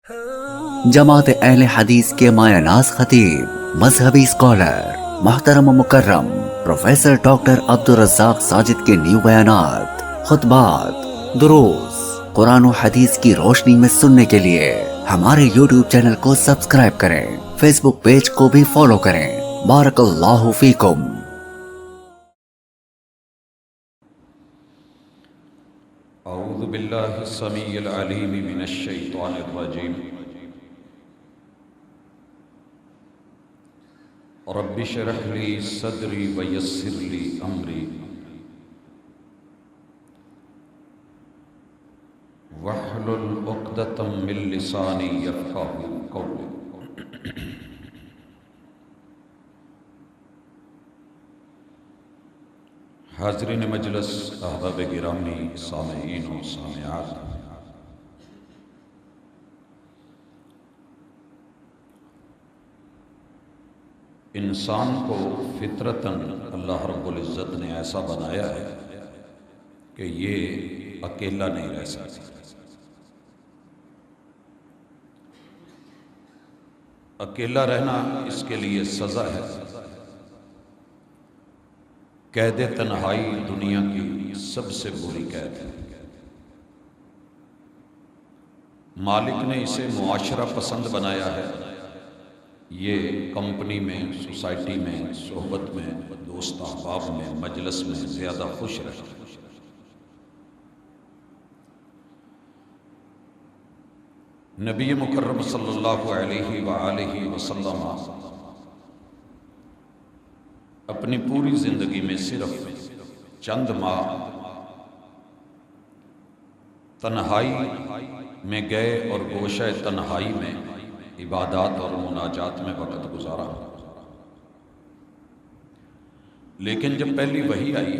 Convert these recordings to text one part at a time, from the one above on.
جماعت اہل حدیث کے مایہ ناز خطیب، مذہبی اسکالر، محترم و مکرم پروفیسر ڈاکٹر عبدالرزاق ساجد کے نیو بیانات، خطبات، دروس قرآن و حدیث کی روشنی میں سننے کے لیے ہمارے یوٹیوب چینل کو سبسکرائب کریں، فیس بک پیج کو بھی فالو کریں۔ بارک اللہ فیکم۔ اعوذ باللہ السمیع العلیم من الشیطان الرجیم۔ رب اشرح لی صدری ویسر لی امری واحلل عقدۃ من لسانی یفقہوا قولی۔ حاضرین مجلس، احباب گرامی، سامعین و سامعات، انسان کو فطرتاً اللہ رب العزت نے ایسا بنایا ہے کہ یہ اکیلا نہیں رہ سکتا۔ اکیلا رہنا اس کے لیے سزا ہے۔ قید تنہائی دنیا کی سب سے بری قید ہے۔ مالک نے اسے معاشرہ پسند بنایا ہے۔ یہ کمپنی میں، سوسائٹی میں، صحبت میں، دوست احباب میں، مجلس میں زیادہ خوش رہے۔ نبی مکرم صلی اللہ علیہ وآلہ وسلم اپنی پوری زندگی میں صرف چند ماہ تنہائی میں گئے اور گوشہ تنہائی میں عبادات اور مناجات میں وقت گزارا۔ لیکن جب پہلی وحی آئی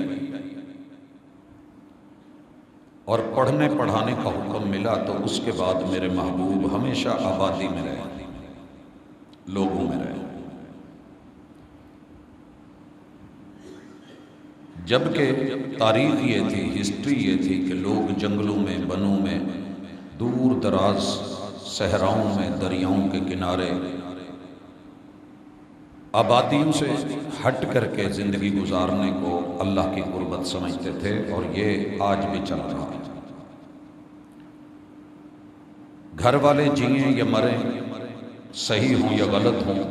اور پڑھنے پڑھانے کا حکم ملا تو اس کے بعد میرے محبوب ہمیشہ آبادی میں رہے، لوگوں میں رہے۔ جبکہ تاریخ یہ تھی، ہسٹری یہ تھی کہ لوگ جنگلوں میں، بنوں میں، دور دراز صحراؤں میں، دریاؤں کے کنارے آبادیوں سے ہٹ کر کے زندگی گزارنے کو اللہ کی قربت سمجھتے تھے، اور یہ آج بھی چل رہا ہے۔ گھر والے جئیں یا مریں، صحیح ہوں یا غلط ہوں،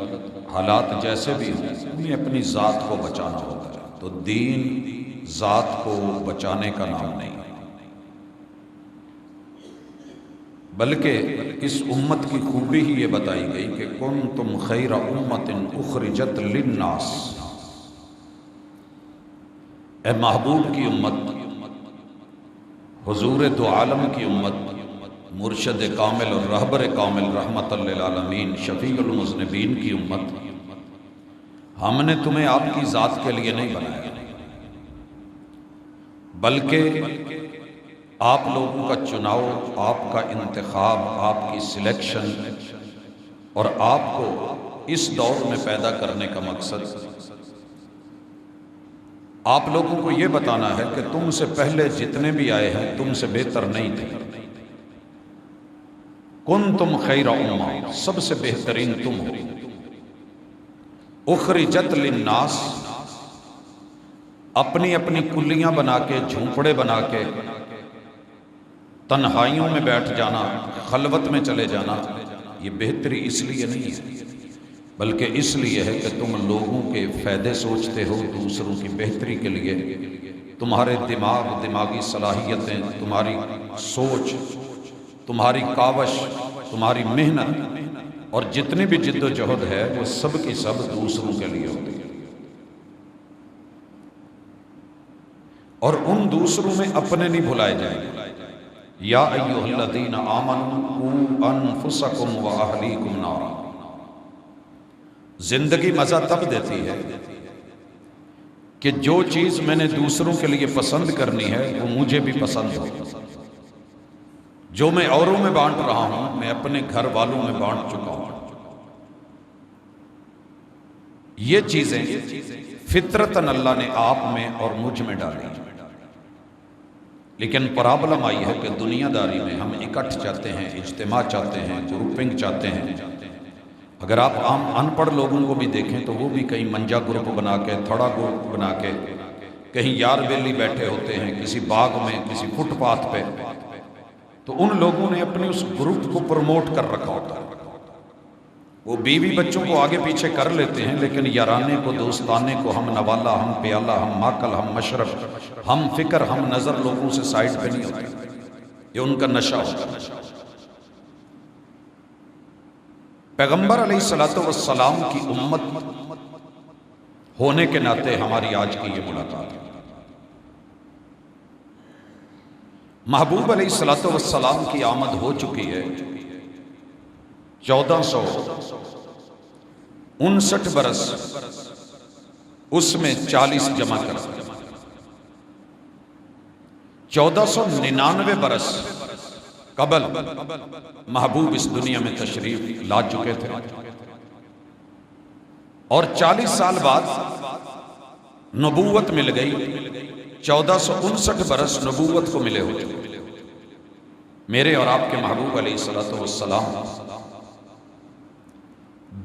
حالات جیسے بھی ہوں، انہیں اپنی ذات کو بچانا ہوتا ہے۔ تو دین ذات کو بچانے کا نام نہیں، بلکہ اس امت کی خوبی ہی یہ بتائی گئی کہ کنتم خیر امت اخرجت للناس، اے محبوب کی امت، حضور دو عالم کی امت، مرشد کامل اور رہبر کامل رحمت للعالمین شفیع المذنبین کی امت، ہم نے تمہیں آپ کی ذات کے لیے نہیں بنایا، بلکہ آپ لوگوں کا چناؤ، آپ کا انتخاب، آپ کی سلیکشن اور آپ کو اس دور میں پیدا کرنے کا مقصد آپ لوگوں کو یہ بتانا ہے کہ تم سے پہلے جتنے بھی آئے ہیں تم سے بہتر نہیں تھے۔ کنتم خیر امہ، سب سے بہترین تم ہو۔ اخرجت للناس، اپنی اپنی کلیاں بنا کے، جھونپڑے بنا کے، تنہائیوں میں بیٹھ جانا، خلوت میں چلے جانا، یہ بہتری اس لیے نہیں ہے، بلکہ اس لیے ہے کہ تم لوگوں کے فائدے سوچتے ہو، دوسروں کی بہتری کے لیے تمہارے دماغ، دماغی صلاحیتیں، تمہاری سوچ، تمہاری کاوش، تمہاری محنت اور جتنی بھی جد و جہد ہے وہ سب کی سب دوسروں کے لیے ہوتی ہے، اور ان دوسروں میں اپنے نہیں بھلائے جائیں گے۔ یا ایھا الذین آمنوا قوا انفسکم واہلیکم نارا۔ زندگی مزہ تب دیتی ہے کہ جو چیز میں نے دوسروں کے لیے پسند کرنی ہے وہ مجھے بھی پسند ہو۔ جو میں اوروں میں بانٹ رہا ہوں میں اپنے گھر والوں میں بانٹ چکا ہوں۔ یہ چیزیں فطرتاً اللہ نے آپ میں اور مجھ میں ڈالی۔ لیکن پرابلم آئی ہے کہ دنیا داری میں ہم اکٹھ چاہتے ہیں، اجتماع چاہتے ہیں، گروپنگ چاہتے ہیں۔ اگر آپ عام ان پڑھ لوگوں کو بھی دیکھیں تو وہ بھی کہیں منجا گروپ بنا کے، تھوڑا گروپ بنا کے، کہیں یار بیلی بیٹھے ہوتے ہیں کسی باغ میں، کسی فٹ پاتھ پہ، تو ان لوگوں نے اپنے اس گروپ کو پروموٹ کر رکھا ہوتا ہے۔ وہ بیوی بچوں کو آگے پیچھے کر لیتے ہیں، لیکن یارانے کو، دوستانے کو، ہم نوالا، ہم پیالہ، ہم ماکل، ہم مشرف، ہم فکر، ہم نظر لوگوں سے سائڈ پہ نہیں ہوتے۔ یہ ان کا نشہ ہوتا ہے۔ پیغمبر علیہ الصلوۃ والسلام کی امت ہونے کے ناطے ہماری آج کی یہ ملاقات ہے۔ محبوب علیہ الصلوۃ والسلام کی آمد ہو چکی ہے 1459 برس، اس میں 40 جمع کر 1499 برس قبل محبوب اس دنیا میں تشریف لا چکے تھے، اور 40 سال بعد نبوت مل گئی۔ 1459 برس نبوت کو ملے ہو چکے۔ میرے اور آپ کے محبوب علیہ الصلوۃ والسلام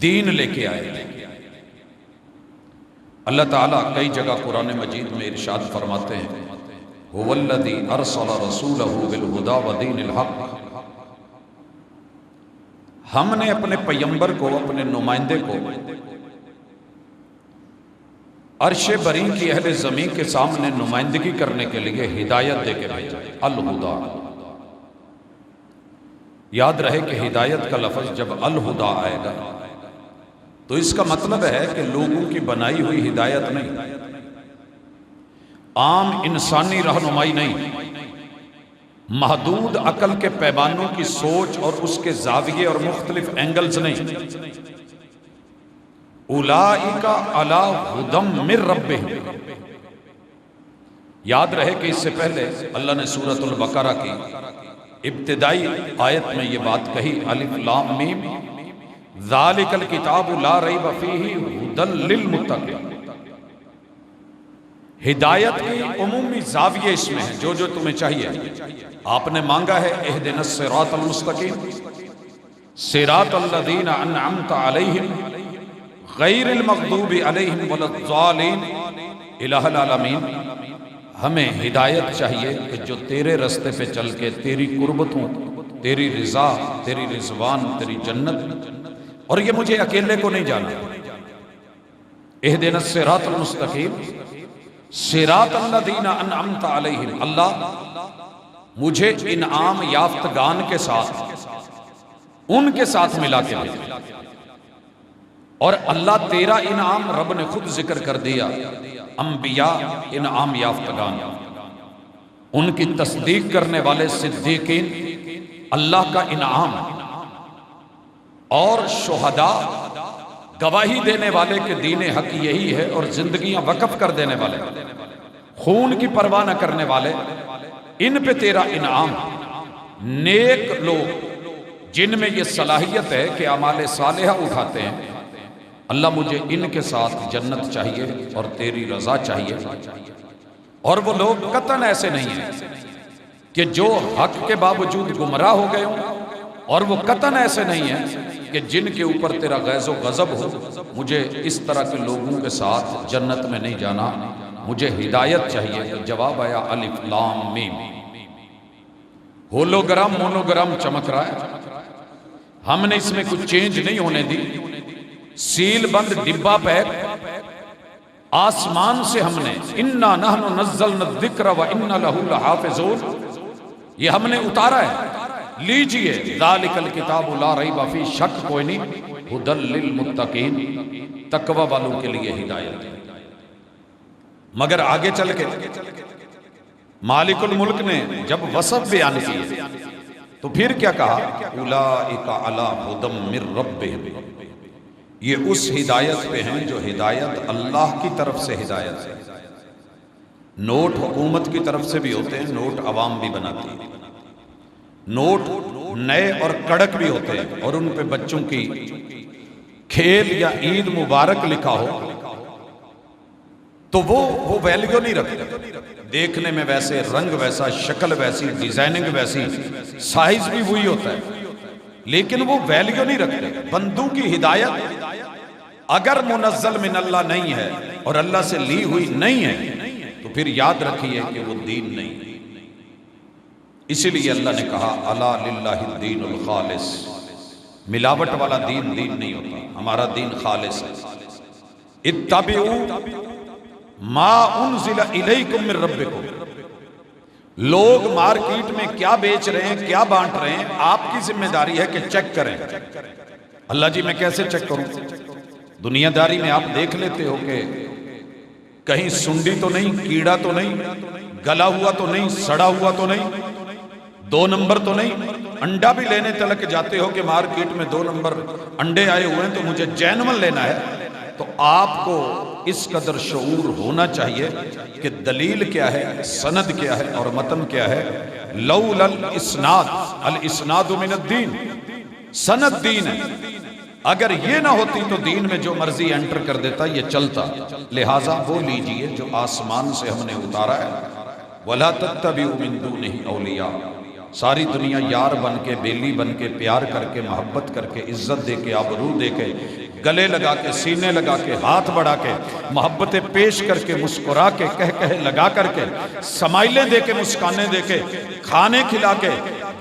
دین لے کے آئے۔ اللہ تعالیٰ کئی جگہ قرآن مجید میں ارشاد فرماتے ہیں، هو الذی ارسل رسولہ بالہدی ودین الحق۔ ہم نے اپنے پیغمبر کو، اپنے نمائندے کو عرش بری کی اہل زمین کے سامنے نمائندگی کرنے کے لیے ہدایت دے کے بھیجا، الہدی۔ یاد رہے کہ ہدایت کا لفظ جب الہدی آئے گا تو اس کا مطلب ہے کہ لوگوں کی بنائی ہوئی ہدایت نہیں، عام انسانی رہنمائی نہیں، محدود عقل کے پیمانوں کی سوچ اور اس کے زاویے اور مختلف اینگلز نہیں۔ اولئک علی ھدی من ربہم۔ یاد رہے کہ اس سے پہلے اللہ نے سورۃ البقرہ کی ابتدائی آیت میں یہ بات کہی، الف لام میم ذالک الکتاب لا ریب فیہ ھدی للمتقین۔ ہدایت کی عمومی زاویے اس میں ہے، جو جو تمہیں چاہیے۔ آپ نے مانگا ہے اہدنا الصراط المستقیم صراط الذین انعمت علیہم غیر المغضوب علیہم ولا الضالین۔ الہ العالمین، ہمیں ہدایت چاہیے کہ جو تیرے رستے پہ چل کے تیری قربتوں، تیری رضا، تیری رضوان، تیری جنت، اور یہ مجھے اکیلے کو نہیں جانا۔ اہدنا الصراط المستقیم صراط الذین انعمت علیہم۔ اللہ مجھے انعام یافتگان کے ساتھ، ان کے ساتھ ملا کے بھیج۔ اور اللہ تیرا انعام رب نے خود ذکر کر دیا، انبیاء انعام یافتگان، ان کی تصدیق کرنے والے صدیقین اللہ کا انعام، اور شہداء گواہی دینے والے کہ دین حق یہی ہے اور زندگیاں وقف کر دینے والے، خون کی پرواہ نہ کرنے والے، ان پہ تیرا انعام۔ نیک لوگ جن میں یہ صلاحیت ہے کہ اعمال صالحہ اٹھاتے ہیں، اللہ مجھے ان کے ساتھ جنت چاہیے اور تیری رضا چاہیے۔ اور وہ لوگ قطعاً ایسے نہیں ہیں کہ جو حق کے باوجود گمراہ ہو گئے ہوں، اور وہ قطعاً ایسے نہیں ہیں کہ جن کے اوپر تیرا غیظ و غضب ہو۔ مجھے اس طرح کے لوگوں کے ساتھ جنت میں نہیں جانا، مجھے ہدایت چاہیے۔ تو جواب آیا الف لام میم۔ ہولوگرام مونوگرام چمک رہا ہے، ہم نے اس میں کچھ چینج نہیں ہونے دی۔ سیل بند ڈبہ پیک آسمان سے ہم نے انا نحن نزلنا الذکر وانا لہ لحافظون، یہ ہم نے اتارا ہے۔ لیجئے ذالک الکتاب لا ریب فیہ، شک کوئی نہیں، ھدی للمتقین، تقوی والوں کے لیے ہدایت۔ مگر آگے چل کے مالک الملک نے جب وصف بیان کیے تو پھر کیا کہا، اولئک علی ھدی من ربہم۔ یہ اس ہدایت پہ ہیں جو ہدایت اللہ کی طرف سے ہدایت ہے۔ نوٹ حکومت کی طرف سے بھی ہوتے ہیں، نوٹ عوام بھی بناتی ہے۔ نوٹ نئے اور کڑک بھی ہوتے ہیں، اور ان پہ بچوں کی کھیل یا عید مبارک لکھا ہو تو وہ ویلیو نہیں رکھتے۔ دیکھنے میں ویسے، رنگ ویسا، شکل ویسی، ڈیزائننگ ویسی، سائز بھی وہی ہوتا ہے، لیکن وہ ویلیو نہیں رکھتے۔ بندوں کی ہدایت اگر منزل من اللہ نہیں ہے اور اللہ سے لی ہوئی نہیں ہے تو پھر یاد رکھیے کہ وہ دین نہیں ہے۔ اسی لیے اللہ نے کہا الا للہ الدین الخالص، ملاوٹ والا دین دین نہیں ہوتا، ہمارا دین خالص ہے۔ اتبعوا ما انزل الیکم من ربکم، لوگ مارکیٹ میں کیا بیچ رہے ہیں، کیا بانٹ رہے ہیں، آپ کی ذمہ داری ہے کہ چیک کریں۔ اللہ جی میں کیسے چیک کروں؟ دنیا داری میں آپ دیکھ لیتے ہو کہ کہیں سنڈی تو نہیں، کیڑا تو نہیں، گلا ہوا تو نہیں، سڑا ہوا تو نہیں، 2 نمبر تو نہیں۔ انڈا بھی لینے تلک جاتے ہو کہ مارکیٹ میں 2 نمبر انڈے آئے ہوئے ہیں تو مجھے جینون لینا ہے، تو آپ کو اس قدر شعور ہونا چاہیے کہ دلیل کیا ہے، سند کیا ہے اور متن کیا ہے۔ لولا الاسناد، الاسناد من الدین، سند دین ہے، اگر یہ نہ ہوتی تو دین میں جو مرضی انٹر کر دیتا یہ چلتا۔ لہٰذا وہ لیجئے جو آسمان سے ہم نے اتارا ہے۔ وَلَا تَتَّبِعُوا مِن دُونِهِ أَوْلِيَاءَ، ساری دنیا یار بن کے، بیلی بن کے، پیار کر کے، محبت کر کے، عزت دے کے، آبرو دے کے، گلے لگا کے، سینے لگا کے، ہاتھ بڑھا کے، محبتیں پیش کر کے، مسکرا کے، کہہ لگا کر کے، سمائلیں دے کے، مسکانے دے کے، کھانے کھلا کے،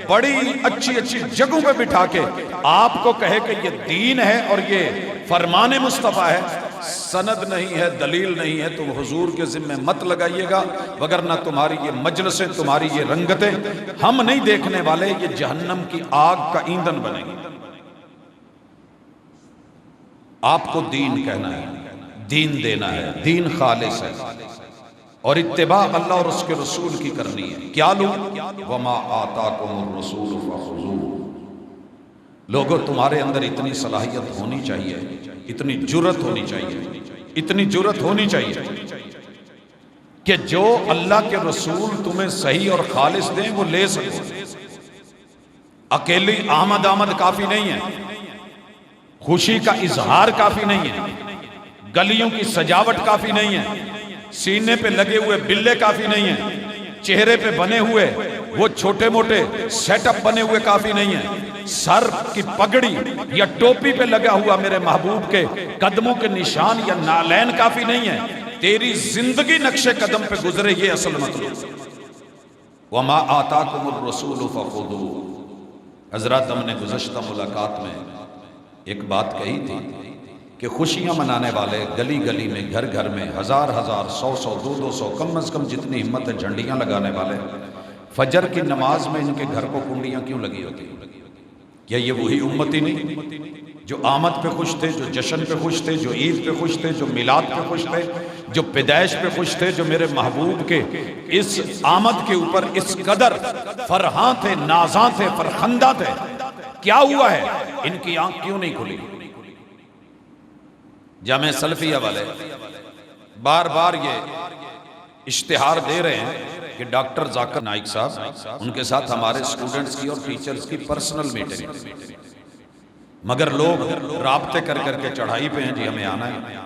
بڑی اچھی اچھی جگہوں پہ بٹھا کے آپ کو کہے کہ یہ دین ہے اور یہ فرمان مصطفیٰ ہے، سند نہیں ہے، دلیل نہیں ہے، تم حضور کے ذمہ مت لگائیے گا، وگرنہ تمہاری یہ مجلسیں، تمہاری یہ رنگتیں ہم نہیں دیکھنے والے، یہ جہنم کی آگ کا ایندھن بنے گی۔ آپ کو دین کہنا ہے، دین دینا ہے، دین خالص ہے، اور اتباع اللہ اور اس کے رسول کی کرنی ہے۔ کیا لوں؟ وما آتاکم الرسول فخذوہ، لوگوں تمہارے اندر اتنی صلاحیت ہونی چاہیے، اتنی جرت ہونی چاہیے، اتنی جرت ہونی چاہیے کہ جو اللہ کے رسول تمہیں صحیح اور خالص دیں وہ لے سکو۔ اکیلی آمد کافی نہیں ہے، خوشی کا اظہار کافی نہیں ہے، گلیوں کی سجاوٹ کافی نہیں ہے، سینے پہ لگے ہوئے بلے کافی نہیں ہیں، چہرے پہ بنے ہوئے وہ چھوٹے موٹے سیٹ اپ بنے ہوئے کافی نہیں ہیں، سر کی پگڑی یا ٹوپی پہ لگا ہوا میرے محبوب کے قدموں کے نشان یا نالین کافی نہیں ہے، تیری زندگی نقش قدم پہ گزرے، یہ اصل مطلب۔ وما آتاکم الرسول فخذوہ۔ حضرات ہم نے گزشتہ ملاقات میں ایک بات کہی تھی کہ خوشیاں منانے والے گلی گلی میں، گھر گھر میں، ہزار ہزار، 100 200 کم از کم جتنی ہمت ہے جھنڈیاں لگانے والے، فجر کی نماز میں ان کے گھر کو کنڈیاں کیوں لگی ہوتی؟ کیا یہ وہی امتی نہیں جو آمد پہ خوش تھے، جو جشن پہ خوش تھے، جو عید پہ خوش تھے، جو میلاد پہ خوش تھے، جو پیدائش پہ خوش تھے، جو میرے محبوب کے اس آمد کے اوپر اس قدر فرحاں تھے، نازاں تھے، فرخندہ تھے؟ کیا ہوا ہے؟ ان کی آنکھ کیوں نہیں کھلی؟ جامعہ سلفیہ والے بار بار یہ اشتہار دے رہے ہیں کہ ڈاکٹر ذاکر نائک صاحب، ان کے ساتھ ہمارے اسٹوڈنٹس کی اور ٹیچرز کی پرسنل میٹنگ، مگر لوگ رابطے کر کر کے چڑھائی پہ ہیں، جی ہمیں آنا ہے،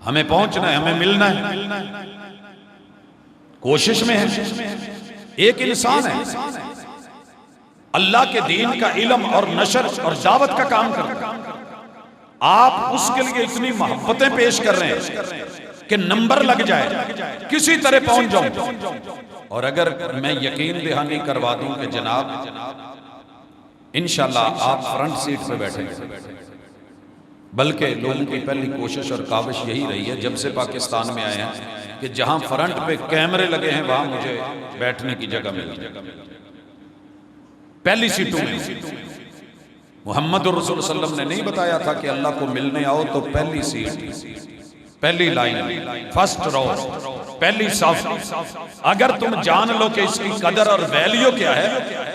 ہمیں پہنچنا ہے، ہمیں ملنا ہے، کوشش میں ہے۔ ایک انسان ہے اللہ کے دین کا علم اور نشر اور دعوت کا کام کرتا ہے، آپ اس کے لیے اتنی محبتیں پیش کر رہے ہیں کہ نمبر لگ جائے، کسی طرح پہنچ جاؤں، اور اگر میں یقین دہانی کروا دوں کہ جناب انشاءاللہ آپ فرنٹ سیٹ پہ بیٹھیں گے، بلکہ لوگوں کی پہلی کوشش اور کاوش یہی رہی ہے جب سے پاکستان میں آئے ہیں کہ جہاں فرنٹ پہ کیمرے لگے ہیں وہاں مجھے بیٹھنے کی جگہ ملی، پہلی سیٹوں میں۔ محمد الرسول صلی اللہ علیہ وسلم نے نہیں بتایا تھا کہ اللہ کو ملنے آؤ تو پہلی سیٹ، پہلی لائن، فرسٹ رو، پہلی صف۔ اگر تم جان لو کہ اس کی قدر اور ویلیو کیا ہے،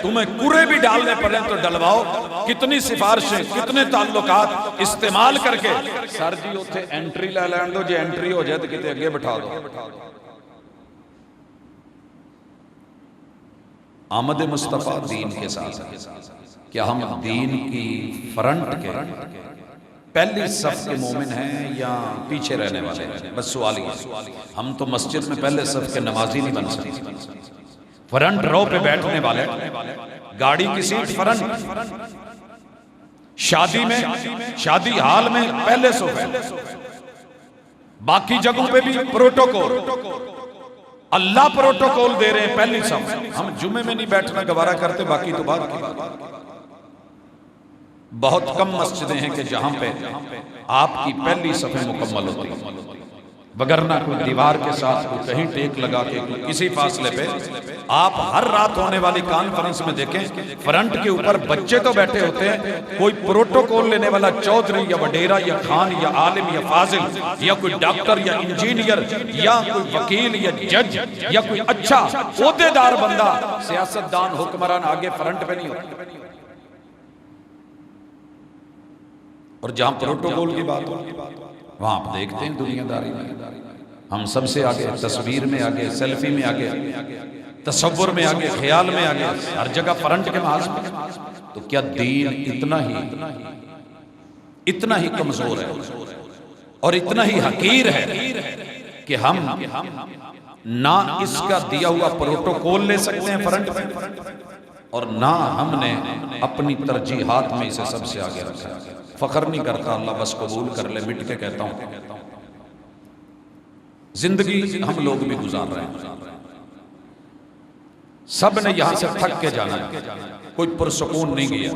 تمہیں کرے بھی ڈالنے پڑے تو ڈلواؤ، کتنی سفارشیں، کتنے تعلقات استعمال کر کے، سر جی اتھے انٹری لے لین دو، جی انٹری ہو جائے تو کتے اگے بٹھا دو۔ آمد مصطفیٰ دین کے ساتھ ہے، کیا ہم دین کی فرنٹ کے پہلی صف کے مومن ہیں یا پیچھے رہنے والے ہیں؟ بس سوال ہی ہے۔ ہم تو مسجد میں پہلے صف کے نمازی نہیں بن سکتے، فرنٹ رو پہ بیٹھنے والے، گاڑی کی سیٹ فرنٹ، شادی میں، شادی حال میں پہلے صف ہے، باقی جگہوں پہ بھی پروٹوکول، اللہ پروٹوکول دے رہے ہیں پہلی صف۔ ہم جمعے میں نہیں بیٹھنا گوارا کرتے، باقی تو بعد کی بات۔ بہت کم مسجدیں ہیں کہ جہاں پہ آپ کی پہلی صفیں مکمل ہوتی ہیں، وگرنہ کوئی دیوار کے ساتھ کوئی کہیں ٹیک لگا کے کسی فاصلے پہ، آپ ہر رات ہونے والی کانفرنس میں دیکھیں فرنٹ کے اوپر بچے تو بیٹھے ہوتے ہیں، کوئی پروٹوکول لینے والا چودھری یا وڈیرا یا خان یا عالم یا فاضل یا کوئی ڈاکٹر یا انجینئر یا کوئی وکیل یا جج یا کوئی اچھا عہدیدار بندہ، سیاستدان، حکمران آگے فرنٹ پہ نہیں ہوتا۔ اور جہاں پروٹوکول کی بات ہو وہاں آپ دیکھتے ہیں دنیا داری میں ہم سب سے آگے، تصویر میں آگے، سیلفی میں آگے، تصور میں آگے، خیال میں آگے، ہر جگہ فرنٹ کے محاذ میں۔ تو کیا دین اتنا ہی کمزور ہے اور اتنا ہی حقیر ہے کہ ہم نہ اس کا دیا ہوا پروٹوکول لے سکتے ہیں فرنٹ میں، اور نہ ہم نے اپنی ترجیحات میں اسے سب سے آگے رکھا ہے؟ فخر نہیں کرتا، اللہ بس قبول کر لے، مٹ کے کہتا ہوں زندگی ہم لوگ بھی گزار رہے ہیں، سب نے یہاں سے تھک کے جانا ہے، کوئی پرسکون نہیں گیا۔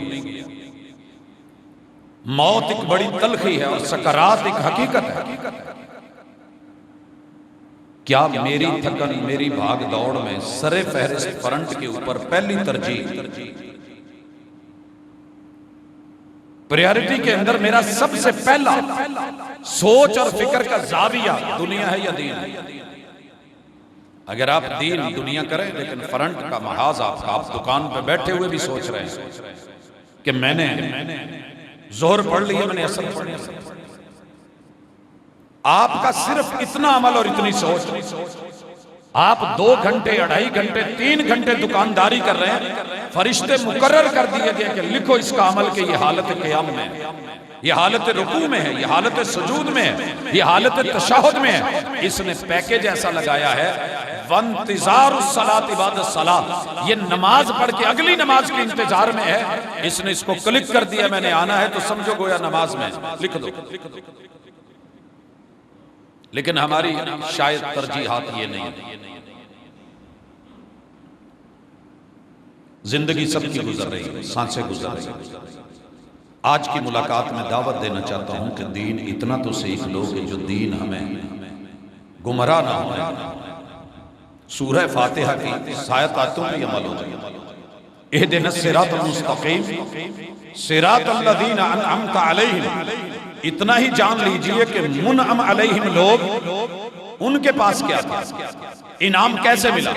موت ایک بڑی تلخی ہے اور سکرات ایک حقیقت ہے۔ کیا میری تھکن، میری بھاگ دوڑ میں سر فہرست فرنٹ کے اوپر پہلی ترجیح، پریارٹی کے اندر میرا سب سے پہلا سوچ اور فکر کا زاویہ دنیا ہے یا دین ہے؟ اگر آپ دین دنیا کریں لیکن فرنٹ کا محاذ آپ دکان پہ بیٹھے ہوئے بھی سوچ رہے ہیں کہ میں نے ظہر پڑھ لیا، میں نے عصر پڑھ لیا، آپ کا صرف اتنا عمل اور اتنی سوچ، آپ 2 گھنٹے، 2.5 گھنٹے، 3 گھنٹے دکانداری کر رہے ہیں، فرشتے مقرر کر دیے گئے کہ لکھو اس کا عمل کہ یہ حالت قیام میں ہے، یہ حالت رکوع میں ہے، یہ حالت سجود میں ہے، یہ حالت تشہد میں ہے۔ اس نے پیکج ایسا لگایا ہے، وانتظار الصلاۃ بعد الصلاۃ، یہ نماز پڑھ کے اگلی نماز کے انتظار میں ہے۔ اس نے اس کو کلک کر دیا میں نے آنا ہے، تو سمجھو گویا نماز میں لکھ دو۔ لیکن ہماری شاید ترجیحات یہ نہیں ہے، زندگی سب کی گزر رہی ہے، سانسیں گزر رہی ہیں۔ آج کی ملاقات میں دعوت دینا چاہتا ہوں کہ دین اتنا تو سیکھ لو کہ جو دین ہمیں گمراہ نہ ہو۔ سورہ فاتحہ کی سایت آیتوں پہ عمل ہو جائے، اہدنا الصراط المستقیم صراط الذین انعمت علیہم، اتنا ہی جان لیجئے کہ منعم علیہم لوگ، ان کے پاس کیا تھا، انعام کیسے ملا،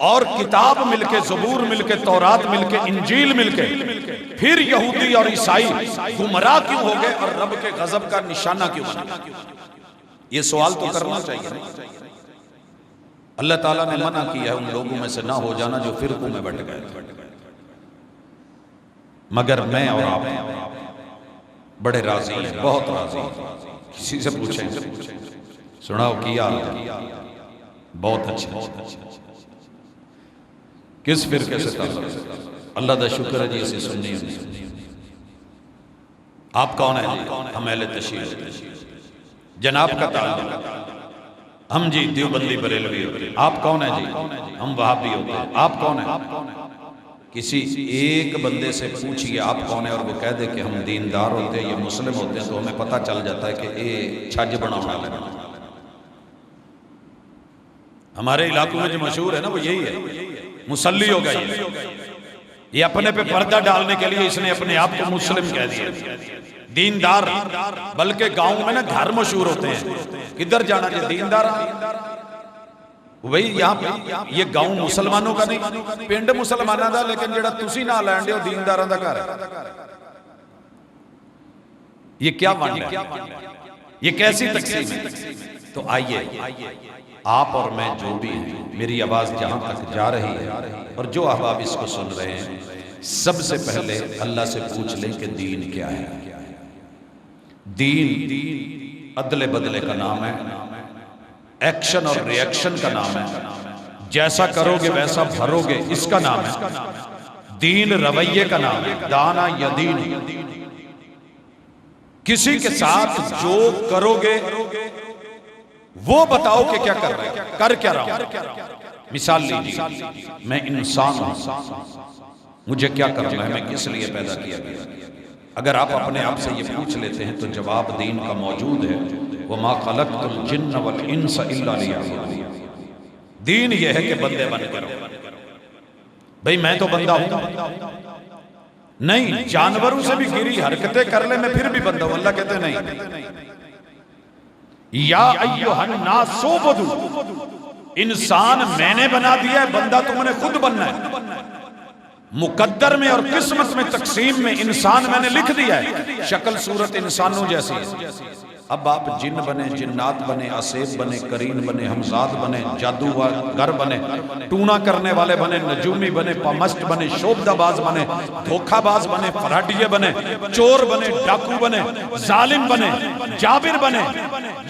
اور کتاب مل کے، زبور مل کے، تورات مل کے، انجیل مل کے، پھر یہودی اور عیسائی گمراہ کیوں ہو گئے اور رب کے غضب کا نشانہ کیوں بنا؟ یہ سوال تو کرنا چاہیے۔ اللہ تعالیٰ نے منع کیا ہے ان لوگوں میں سے نہ ہو جانا جو فرقوں میں بٹ گئے، مگر میں اور آپ بڑے راضی ہیں، بہت راضی ہیں۔ کسی سے پوچھیں سناؤ کیا بہت اچھا، کس فرقے سے تعلق؟ اللہ دا شکر ہے جی اسے سننی ہے۔ آپ کون ہیں؟ ہم اہل تشیع۔ جناب کا تعلق ہم جی دیوبندی بریلوی ہوتے ہیں۔ آپ کون ہیں جی؟ ہم وہابی ہوتے ہیں۔ آپ کون ہیں؟ کسی ایک بندے سے پوچھئے آپ کون ہیں اور وہ کہہ دے کہ ہم دیندار ہوتے ہیں یا مسلم ہوتے ہیں، تو ہمیں پتہ چل جاتا ہے کہ اے چھج بناونا لگا۔ ہمارے علاقوں میں جو مشہور ہے نا وہ یہی ہے، مسلی ہو گئی ہے، یہ اپنے پہ پردہ ڈالنے کے لیے اس نے اپنے آپ کو مسلم کہہ دیا، دیندار۔ بلکہ گاؤں میں نا گھر مشہور ہوتے ہیں، کدھر جانا چاہیے دیندار، وہی یہاں پہ یہ گاؤں مسلمانوں کا نہیں، پنڈ مسلمانوں دا، لیکن جڑا تسی نہ لین دے دینداراں دا گھر ہے۔ یہ کیا ونڈ ہے، یہ کیسی تقسیم ہے؟ تو آئیے آپ اور میں جو بھی ہیں، میری آواز جہاں تک جا رہی ہے اور جو احباب اس کو سن رہے ہیں، سب سے پہلے اللہ سے پوچھ لیں کہ دین کیا ہے۔ دین عدل بدلے کا نام ہے، ایکشن اور ری ایکشن کا نام ہے، جیسا کرو گے ویسا بھرو گے اس کا نام ہے، دین رویے کا نام ہے، دانا یا دین، کسی کے ساتھ جو کرو گے وہ بتاؤ کہ کیا کر رہے ہیں، کر کیا رہا ہوں۔ مثال لیجیے، میں انسان ہوں، مجھے کیا کرنا ہے، میں کس لیے پیدا کیا گیا؟ اگر آپ اپنے آپ سے یہ پوچھ لیتے ہیں تو جواب دین کا موجود ہے، وَمَا خَلَقْتُ الْجِنَّ وَالْإِنسَ إِلَّا لِيَعْبُدُونِ۔ دین یہ ہے کہ بندے بن کے رہو۔ بھئی میں تو بندہ ہوں نہیں، جانوروں سے بھی گری حرکتیں کر لے میں پھر بھی بندہ ہوں۔ اللہ کہتے ہیں نہیں، یا ایھا الناس اعبدوا، انسان میں نے بنا دیا ہے، بندہ تم نے خود بننا ہے۔ مقدر میں اور قسمت میں تقسیم میں انسان میں نے لکھ دیا ہے، شکل صورت انسانوں جیسی ہے۔ اب آپ جن بنے، جنات بنے، آسیب بنے، کرین بنے، ہمزاد بنے، جادوگر بنے، ٹونا کرنے والے بنے، نجومی بنے، پامسٹ بنے، شوبدہ باز بنے، دھوکہ باز بنے، فراڈیے بنے، چور بنے، ڈاکو بنے، ظالم بنے، جابر بنے،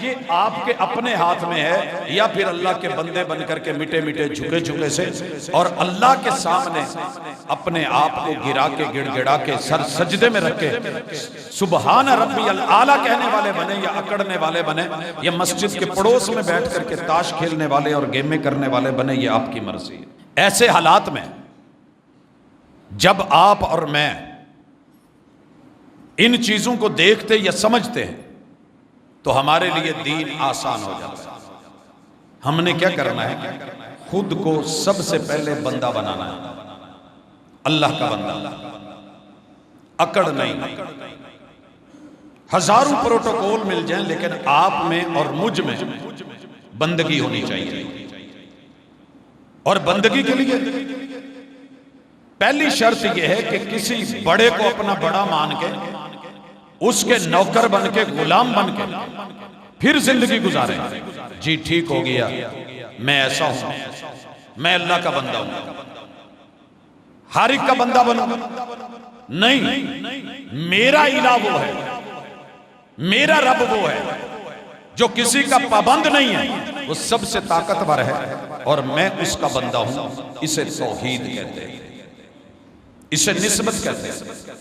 یہ آپ کے اپنے ہاتھ میں ہے، یا پھر اللہ کے بندے بن کر کے مٹے مٹے جھکے جھکے سے اور اللہ کے سامنے اپنے آپ کو گرا کے گڑ گڑا کے سر سجدے میں رکھ کے سبحان ربی الاعلیٰ کہنے والے بنے یا اکڑنے والے بنے، یا مسجد کے پڑوس میں بیٹھ کر کے تاش کھیلنے والے اور گیمیں کرنے والے بنے، یہ آپ کی مرضی ہے۔ ایسے حالات میں جب آپ اور میں ان چیزوں کو دیکھتے یا سمجھتے ہیں تو ہمارے لیے دین آسان ہو جاتا ہے۔ ہم نے کیا کرنا ہے؟ خود کو سب سے پہلے بندہ بنانا ہے، اللہ کا بندہ، اکڑ نہیں۔ ہزاروں پروٹوکول مل جائیں لیکن آپ میں اور مجھ میں بندگی ہونی چاہیے، اور بندگی کے لیے پہلی شرط یہ ہے کہ کسی بڑے کو اپنا بڑا مان کے اس کے نوکر بن کے، غلام بن کے پھر زندگی گزاریں۔ جی ٹھیک ہو گیا، میں ایسا ہوں، میں اللہ کا بندہ ہوں، ہر ایک کا بندہ بنوں، نہیں، میرا الہ وہ ہے، میرا رب وہ ہے جو کسی کا پابند نہیں ہے، وہ سب سے طاقتور ہے اور میں اس کا بندہ ہوں۔ اسے توحید کہتے ہیں، اسے نسبت کہتے ہیں۔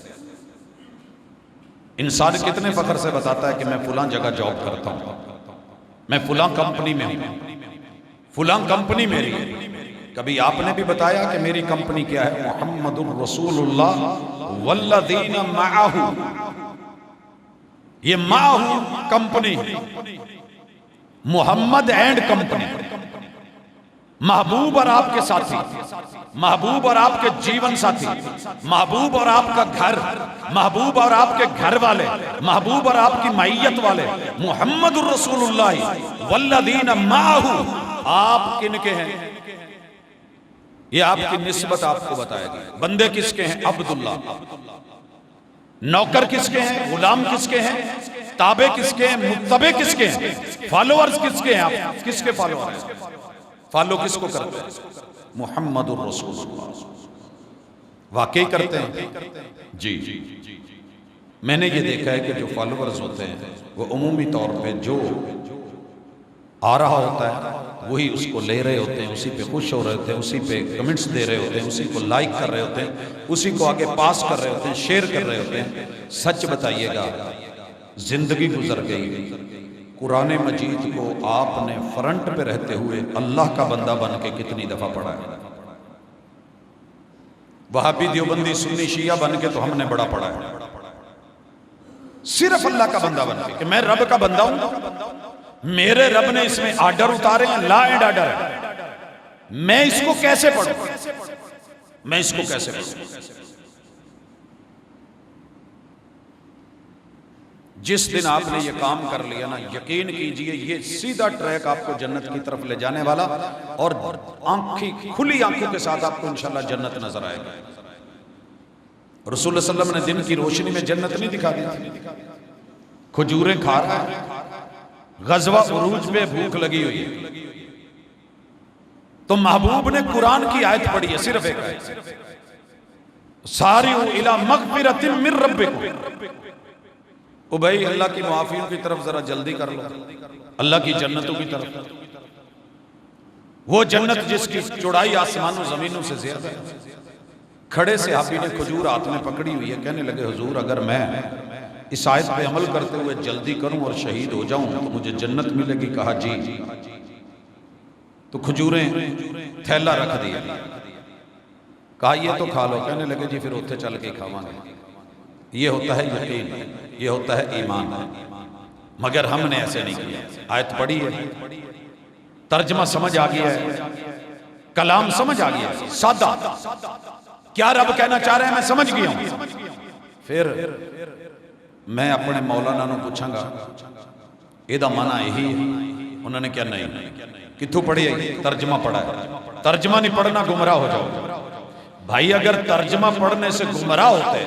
انسان کتنے فخر سے بتاتا ہے کہ میں فلاں جگہ جاب کرتا ہوں، میں فلاں کمپنی میں ہوں، فلاں کمپنی میری ہے۔ کبھی آپ نے بھی بتایا کہ میری کمپنی کیا ہے؟ محمد الرسول اللہ والذین معہ، یہ معہ کمپنی، محمد اینڈ کمپنی، محبوب اور آپ کے ساتھی، محبوب اور آپ کے جیون ساتھی، محبوب اور آپ کا گھر، محبوب اور آپ کے گھر والے، محبوب اور آپ کی معیت والے، محمد الرسول اللہ والذین معہ۔ آپ کن کے ہیں؟ یہ آپ کی نسبت آپ کو بتائے گی۔ بندے کس کے ہیں؟ عبداللہ۔ نوکر کس کے ہیں؟ غلام کس کے ہیں؟ تابع کس کے ہیں؟ متبع کس کے ہیں؟ فالوورز کس کے ہیں؟ آپ کس کے فالوور ہیں؟ فالو کس کو کرتے ہیں؟ محمد الرسول اللہ۔ واقعی کرتے ہیں؟ جی، میں نے یہ دیکھا ہے کہ جو فالوورز ہوتے ہیں وہ عمومی طور پہ جو آ رہا ہوتا ہے وہی اس کو لے رہے ہوتے ہیں، اسی پہ خوش ہو رہے ہوتے ہیں، اسی پہ کمنٹس دے رہے ہوتے ہیں، اسی کو لائک کر رہے ہوتے ہیں، اسی کو آگے پاس کر رہے ہوتے ہیں، شیئر کر رہے ہوتے ہیں۔ سچ بتائیے گا، زندگی گزر گئی، قرآن مجید کو آپ نے فرنٹ پہ رہتے ہوئے اللہ کا بندہ بن کے کتنی دفعہ پڑھا ہے؟ وہابی، دیوبندی، سنی، شیعہ بن کے تو ہم نے بڑا پڑھا ہے، صرف اللہ کا بندہ بن کے کہ میں رب کا بندہ ہوں، میرے رب نے اس میں آرڈر اتارے ہیں، لا اینڈ آرڈر ہے، میں اس کو کیسے پڑھوں، میں اس کو کیسے پڑھوں؟ جس دن آپ نے یہ کام کر لیا نا، یقین کیجئے یہ سیدھا ٹریک آپ کو جنت کی طرف لے جانے والا، اور کھلی آنکھوں کے ساتھ آپ کو انشاءاللہ جنت نظر آئے گا۔ رسول اللہ صلی اللہ علیہ وسلم نے دن کی روشنی میں جنت نہیں دکھا دی، کھجوریں کھا رہا ہے، غزوہ عروج پہ بھوک لگی ہوئی ہے، تو محبوب نے قرآن کی آیت پڑھی ہے، صرف ایک آیت، سارعوا الی مغفرۃ من ربکم، وہ بھائی اللہ کی معافیوں کی طرف ذرا جلدی کر لو، اللہ کی جنتوں کی طرف، وہ جنت جس کی چوڑائی آسمانوں زمینوں سے زیادہ ہے۔ کھڑے صحابی نے کھجور ہاتھ میں پکڑی ہوئی ہے، کہنے لگے حضور اگر میں اس آیت پہ عمل کرتے ہوئے جلدی کروں اور شہید ہو جاؤں تو مجھے جنت ملے گی؟ کہا جی۔ تو کھجوریں تھیلا رکھ دیا، کہا یہ تو کھا لو، کہنے لگے جی پھر اتھے چل کے کھاواں گے۔ یہ ہوتا ہے یقین، یہ ہوتا ہے ایمان، مگر ہم نے ایسے نہیں کیا۔ آیت پڑھی ہے، ترجمہ سمجھ آ گیا ہے، کلام سمجھ آ گیا ہے، سادہ کیا رب کہنا چاہ رہے ہیں میں سمجھ گیا ہوں۔ پھر میں اپنے مولانا نو پوچھاں گا یہ دا معنی یہی ہے؟ انہوں نے کیا نہیں، کتھوں پڑھی ہے؟ ترجمہ پڑھا ہے۔ ترجمہ نہیں پڑھنا گمراہ ہو جاؤ بھائی۔ اگر ترجمہ پڑھنے سے گمراہ ہوتے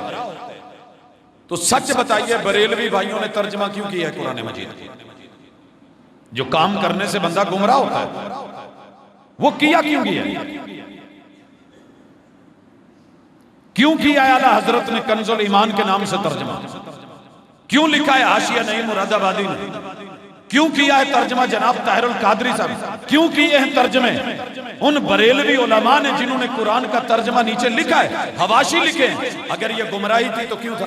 تو سچ بتائیے بریلوی بھائیوں نے ترجمہ کیوں کیا ہے قرآن مجید؟ جو کام کرنے سے بندہ گمراہ ہوتا ہے وہ کیا کیوں کیا؟ کیوں کیا اعلیٰ حضرت نے کنز الایمان کے نام سے ترجمہ؟ کیوں لکھا ہے حاشیہ نعیم مراد آبادی نے؟ کیوں کیا ہے ترجمہ جناب طاہر القادری صاحب؟ کیوں کیے ہیں ترجمے ان بریلوی علماء نے جنہوں نے قرآن کا ترجمہ نیچے لکھا ہے، حواشی لکھے ہیں؟ اگر یہ گمراہی تھی تو کیوں تھا؟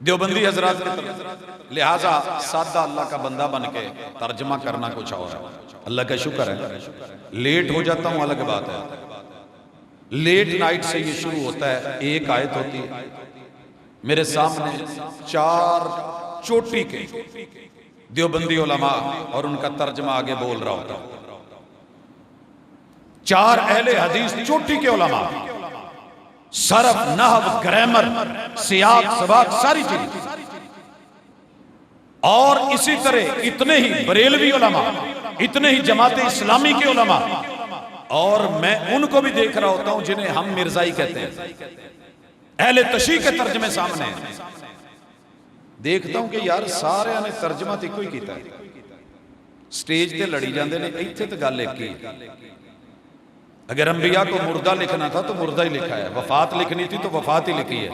دیوبندی حضرات کی طرف۔ لہٰذا سادہ اللہ کا بندہ بن کے ترجمہ کرنا کچھ اور ہے۔ اللہ کا شکر ہے لیٹ ہو جاتا ہوں الگ بات ہے، لیٹ نائٹ سے یہ شروع ہوتا ہے، ایک آیت ہوتی ہے میرے سامنے 4 چوٹی کے دیوبندی علماء اور ان کا ترجمہ آگے بول رہا ہوتا ہے، 4 اہل حدیث چوٹی کے علماء، صرف، نحو، گرامر، سیاق، سباق، ساری چیز، اور اسی طرح اتنے ہی بریلوی علماء، اتنے ہی جماعت اسلامی کے علماء، اور میں ان کو بھی دیکھ رہا ہوتا ہوں جنہیں ہم مرزائی کہتے ہیں، اہل تشیع کے ترجمے سامنے ہیں۔ دیکھتا ہوں کہ یار سارے نے ترجمہ تے کوئی کیتا ہے، سٹیج تے لڑی جاندے نے، ایتھے تے گل ایک ہی۔ اگر انبیاء کو مردہ لکھنا تھا تو مردہ ہی لکھا ہے، وفات لکھنی تھی تو وفات ہی لکھی ہے،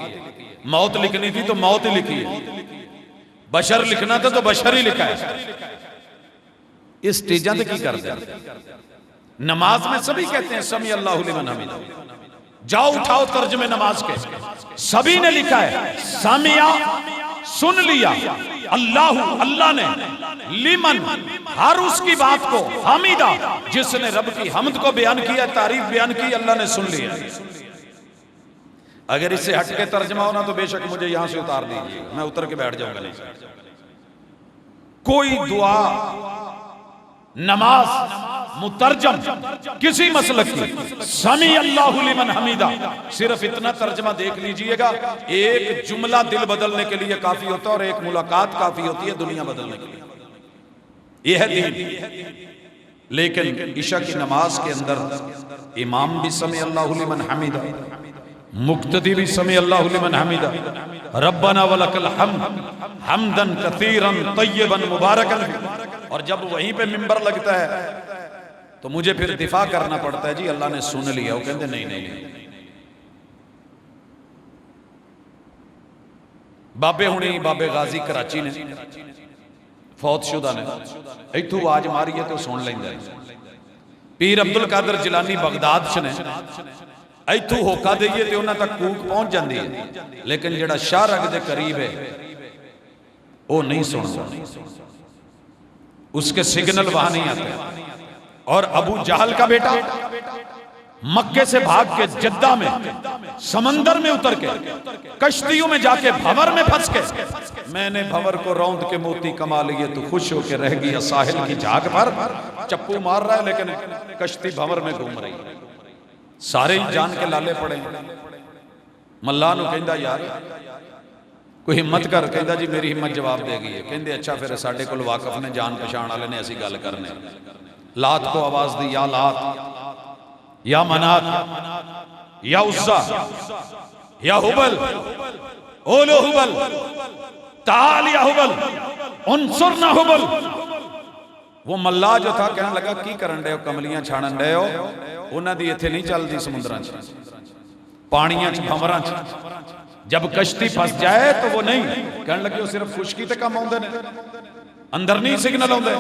موت لکھنی تھی تو موت ہی لکھی ہے، بشر لکھنا تھا تو بشر ہی لکھا ہے۔ اس سٹیجاں تے کی کر دیں؟ نماز میں سبھی کہتے ہیں سمیع اللہ لمن حمیدہ، جاؤ اٹھاؤ ترجمے نماز کے، سبھی نے لکھا ہے سامعہ، سن لیا، اللہ، اللہ نے، لمن، ہر اس کی بات کو، حمیدہ، جس نے رب کی حمد کو بیان کیا، تعریف بیان کی، اللہ نے سن لیا۔ اگر اس سے ہٹ کے ترجمہ ہونا تو بے شک مجھے یہاں سے اتار دیجیے، میں اتر کے بیٹھ جاؤں گا۔ نہیں، کوئی دعا، نماز، مترجم کسی مسلک کی، سمیع اللہ لمن حمیدہ، صرف اتنا ترجمہ دیکھ لیجئے گا، ایک جملہ دل بدلنے کے لیے کافی ہوتا ہے اور ایک ملاقات کافی ہوتی ہے دنیا بدلنے کے لیے۔ یہ ہے دین۔ لیکن عشاء کی نماز کے اندر امام بھی سمیع اللہ لمن حمیدہ، مقتدی بھی سمیع اللہ لمن حمیدہ، ربنا ولک الحمد حمدا کثیرا طیبا مبارکا، اور جب وہیں پہ منبر لگتا ہے تو مجھے پھر دفاع کرنا پڑتا ہے، جی اللہ نے سن لیا۔ وہ کہتے نہیں نہیں نہیں، بابے ہونی، بابے غازی کراچی نے، فوت شدہ نے، ایتھو آج ماری ہے تو سن لیں گے۔ پیر عبدالقادر جیلانی بغداد چ نے، ایتھو ہوکا دئیے تو انہاں تک کوک پہنچ جاندی ہے، لیکن جڑا شاہ رگ دے قریب ہے وہ نہیں سنتا، اس کے سگنل وہاں نہیں آتے۔ اور ابو جہل کا بیٹا مکے سے بھاگ کے جدہ میں سمندر میں اتر کے کشتیوں میں جا کے بھور میں پھنس کے، میں نے بھور کو روند کے موتی کما لیے تو خوش ہو کے رہ گیا ساحل کی جھاگ پر، چپو مار رہا ہے لیکن کشتی بھور میں گھوم رہی، سارے ہی جان کے لالے پڑے۔ ملا نو کہندا یار کوئی ہمت کر، کہندا جی میری ہمت جواب دے گی ہے، کہندے اچھا پھر ساڈے کول واقف نے، جان پہچان والے نے، ایسی گل کرنے۔ لات کو آواز دی، یا لات، یا منات، یا عزا، یا حبل، اولو حبل، تعال یا حبل، انصرنا حبل۔ وہ ملا جو تھا کہنے لگا کی کرن ڈے ہو، کملیاں چھاڑن ڈے ہو، انہاں دی ایتھے نہیں چل دی سمندراں چ، پانیاں چ، بھوراں چ، جب کشتی پھنس جائے تو وہ نہیں کہنے لگے وہ صرف خشکی تے کم آؤندے نے اندر نہیں سگنل آؤندے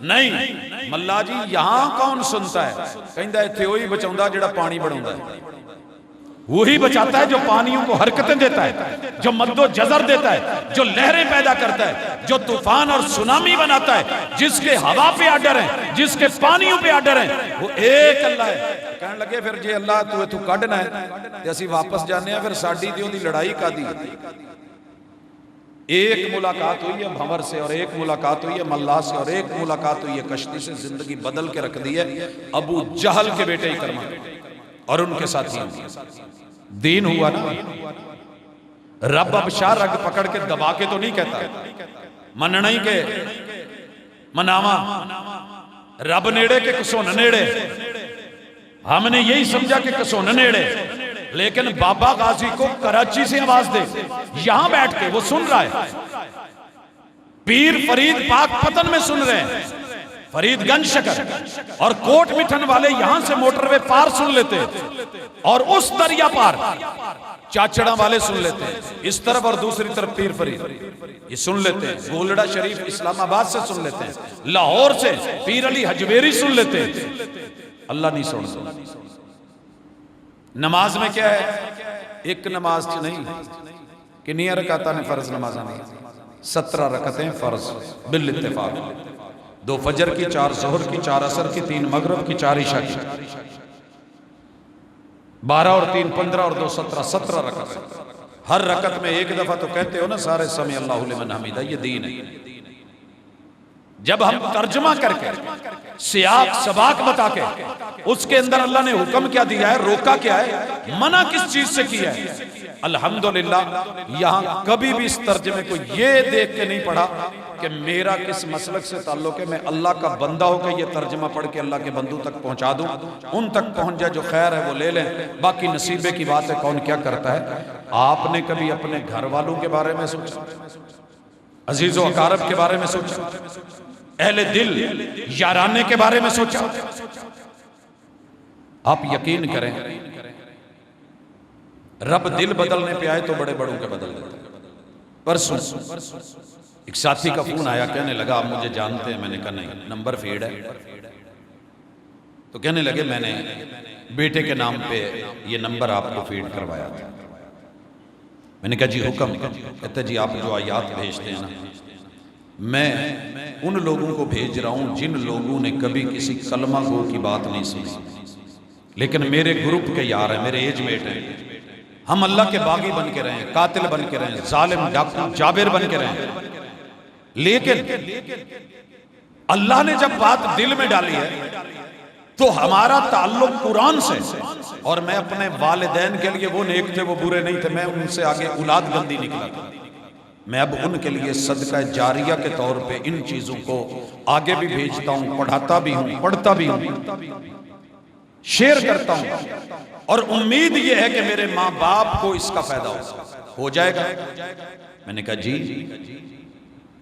نہیں ملا جی یہاں کون سنتا ہے کہندا ایتھے وہی بچاوندا جڑا پانی بڑھاوندا ہے وہی بچاتا ہے جو پانیوں کو حرکتیں دیتا ہے جو مد و جزر دیتا ہے جو لہریں پیدا کرتا ہے جو طوفان اور سونامی بناتا ہے جس کے ہوا پہ آڈر ہیں جس کے پانیوں پہ آڈر ہیں وہ ایک اللہ ہے کہنے لگے پھر جی اللہ تو کڈنا ہے تے اسی واپس جانے ہیں پھر ساڈی تے اودی لڑائی کادی ایک ملاقات ہوئی ہے بھنور سے اور ایک ملاقات ہوئی ہے ملا سے اور ایک ملاقات ہوئی ہے کشتی سے زندگی بدل کے رکھ دی ہے ابو جہل کے بیٹے اکرمہ اور ان کے ساتھیوں دین ہوا نا رب اب شاہ رگ پکڑ کے دبا کے تو نہیں کہتا مننا ہی کہ مناوا رب نیڑے کے کسون نیڑے ہم نے یہی سمجھا کہ کسون نیڑے لیکن بابا غازی کو کراچی سے آواز دے یہاں بیٹھ کے وہ سن رہا ہے پیر فرید پاک پتن میں سن رہے ہیں فرید گنج شکر اور کوٹ مٹھن والے یہاں سے موٹر وے پار سن لیتے اور اس دریا پار چاچڑا والے سن لیتے اس طرف اور دوسری طرف پیر فرید یہ سن لیتے ہیں گولڑا شریف اسلام آباد سے سن لیتے ہیں لاہور سے پیر علی حجویری سن لیتے ہیں اللہ نہیں سنتا نماز میں کیا ہے ایک نماز نہیں کنیاں رکعتاں نے فرض نمازاں نہیں 17 رکعتیں فرض بالاتفاق 2 فجر کی 4 ظہر کی 4 عصر کی 3 مغرب کی 4 عشاء کی 12 اور 3 15 اور 2 17 رکعت ہر رکعت میں ایک دفعہ تو کہتے ہو نا سارے سمع اللہ لمن حمیدہ یہ دین ہے جب ہم ترجمہ کر کے سیاق سباق بتا کے اس کے اندر اللہ نے حکم کیا دیا ہے روکا کیا ہے منع کس چیز سے کیا ہے الحمدللہ یہاں کبھی بھی اس ترجمے کو یہ دیکھ کے نہیں پڑھا کہ میرا کس مسلک سے تعلق ہے میں اللہ کا بندہ ہو کے یہ ترجمہ پڑھ کے اللہ کے بندوں تک پہنچا دوں ان تک پہنچ جائے جو خیر ہے وہ لے لیں باقی نصیبے کی بات ہے کون کیا کرتا ہے آپ نے کبھی اپنے گھر والوں کے بارے میں سوچا عزیز و اقارب کے بارے میں سوچا اہل دل یارانے کے بارے میں سوچا آپ یقین کریں رب دل بدلنے پہ آئے تو بڑے بڑوں کے بدل دیتے پرسوں ایک ساتھی کا فون آیا کہنے لگا آپ مجھے جانتے ہیں میں نے کہا نہیں نمبر فیڈ ہے تو کہنے لگے میں نے بیٹے کے نام پہ یہ نمبر آپ کو فیڈ کروایا تھا میں نے کہا جی حکم کہتے جی آپ جو آیات بھیجتے ہیں نا میں ان لوگوں کو بھیج رہا ہوں جن لوگوں نے کبھی کسی کلمہ گو کی بات نہیں سنی لیکن میرے گروپ کے یار ہیں میرے ایج میٹ ہیں ہم اللہ کے باغی بن کے رہے ہیں قاتل بن کے رہے ہیں ظالم ڈاکو جابر بن کے رہے ہیں لیکن اللہ نے جب بات دل میں ڈالی ہے تو ہمارا تعلق قرآن سے اور میں اپنے والدین کے لیے وہ نیک تھے وہ برے نہیں تھے میں ان سے آگے اولاد گندی نکلا تھا میں اب ان کے لیے صدقہ جاریہ کے طور پہ ان چیزوں کو آگے بھی بھیجتا ہوں پڑھاتا بھی ہوں پڑھتا بھی ہوں شیئر کرتا ہوں اور امید یہ ہے کہ میرے ماں باپ کو اس کا فائدہ ہو جائے گا میں نے کہا جی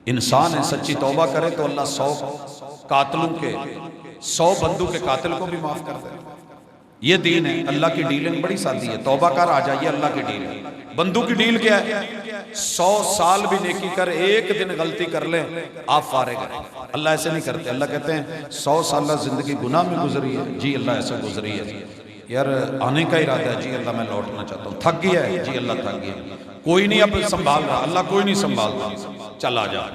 انسان ہے سچی توبہ کرے تو اللہ 100 قاتلوں کے 100 بندوں کے قاتل کو بھی معاف کر دے یہ دین ہے اللہ کی ڈیلنگ بڑی سادی ہے توبہ کر آ جائیے اللہ کی ڈیل ہے بندوں کی ڈیل کیا ہے 100 سال بھی نیکی کر ایک دن غلطی کر لیں آپ فارغ ہیں اللہ ایسے نہیں کرتے اللہ کہتے ہیں 100 سالہ زندگی گناہ میں گزری ہے جی اللہ ایسے گزری ہے یار آنے کا ارادہ ہے جی اللہ میں لوٹنا چاہتا ہوں تھک گیا ہے جی اللہ تھک گیا کوئی نہیں اب سنبھال رہا اللہ کوئی نہیں سنبھالتا چلا جا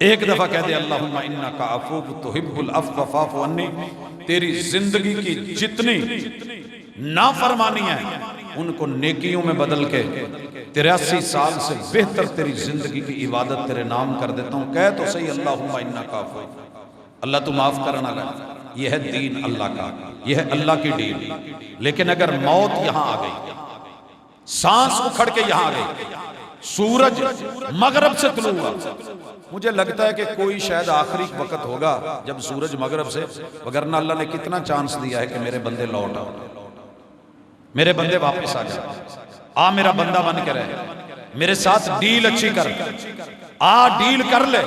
ایک دفعہ کہہ دے اللہم انکا عفو تحب العفو فاعف عنی تیری زندگی کی جتنی نافرمانی ہے ان کو نیکیوں میں بدل کے 83 سال سے بہتر تیری زندگی کی عبادت تیرے نام کر دیتا ہوں کہہ تو صحیح اللہم انکا عفو اللہ تو معاف کرنا لگا یہ ہے دین اللہ کا یہ ہے اللہ کی ڈیل لیکن اگر موت یہاں آ گئی سانس اکھڑ کے یہاں آ گئی سورج مغرب سے طلوع ہوا مجھے لگتا ہے کہ کوئی شاید آخری وقت ہوگا جب سورج مغرب سے وگرنہ اللہ نے کتنا چانس دیا ہے کہ میرے بندے لوٹ آؤ میرے بندے واپس آ جائے آ میرا بندہ بن کے رہے میرے ساتھ ڈیل اچھی کر آ ڈیل کر لے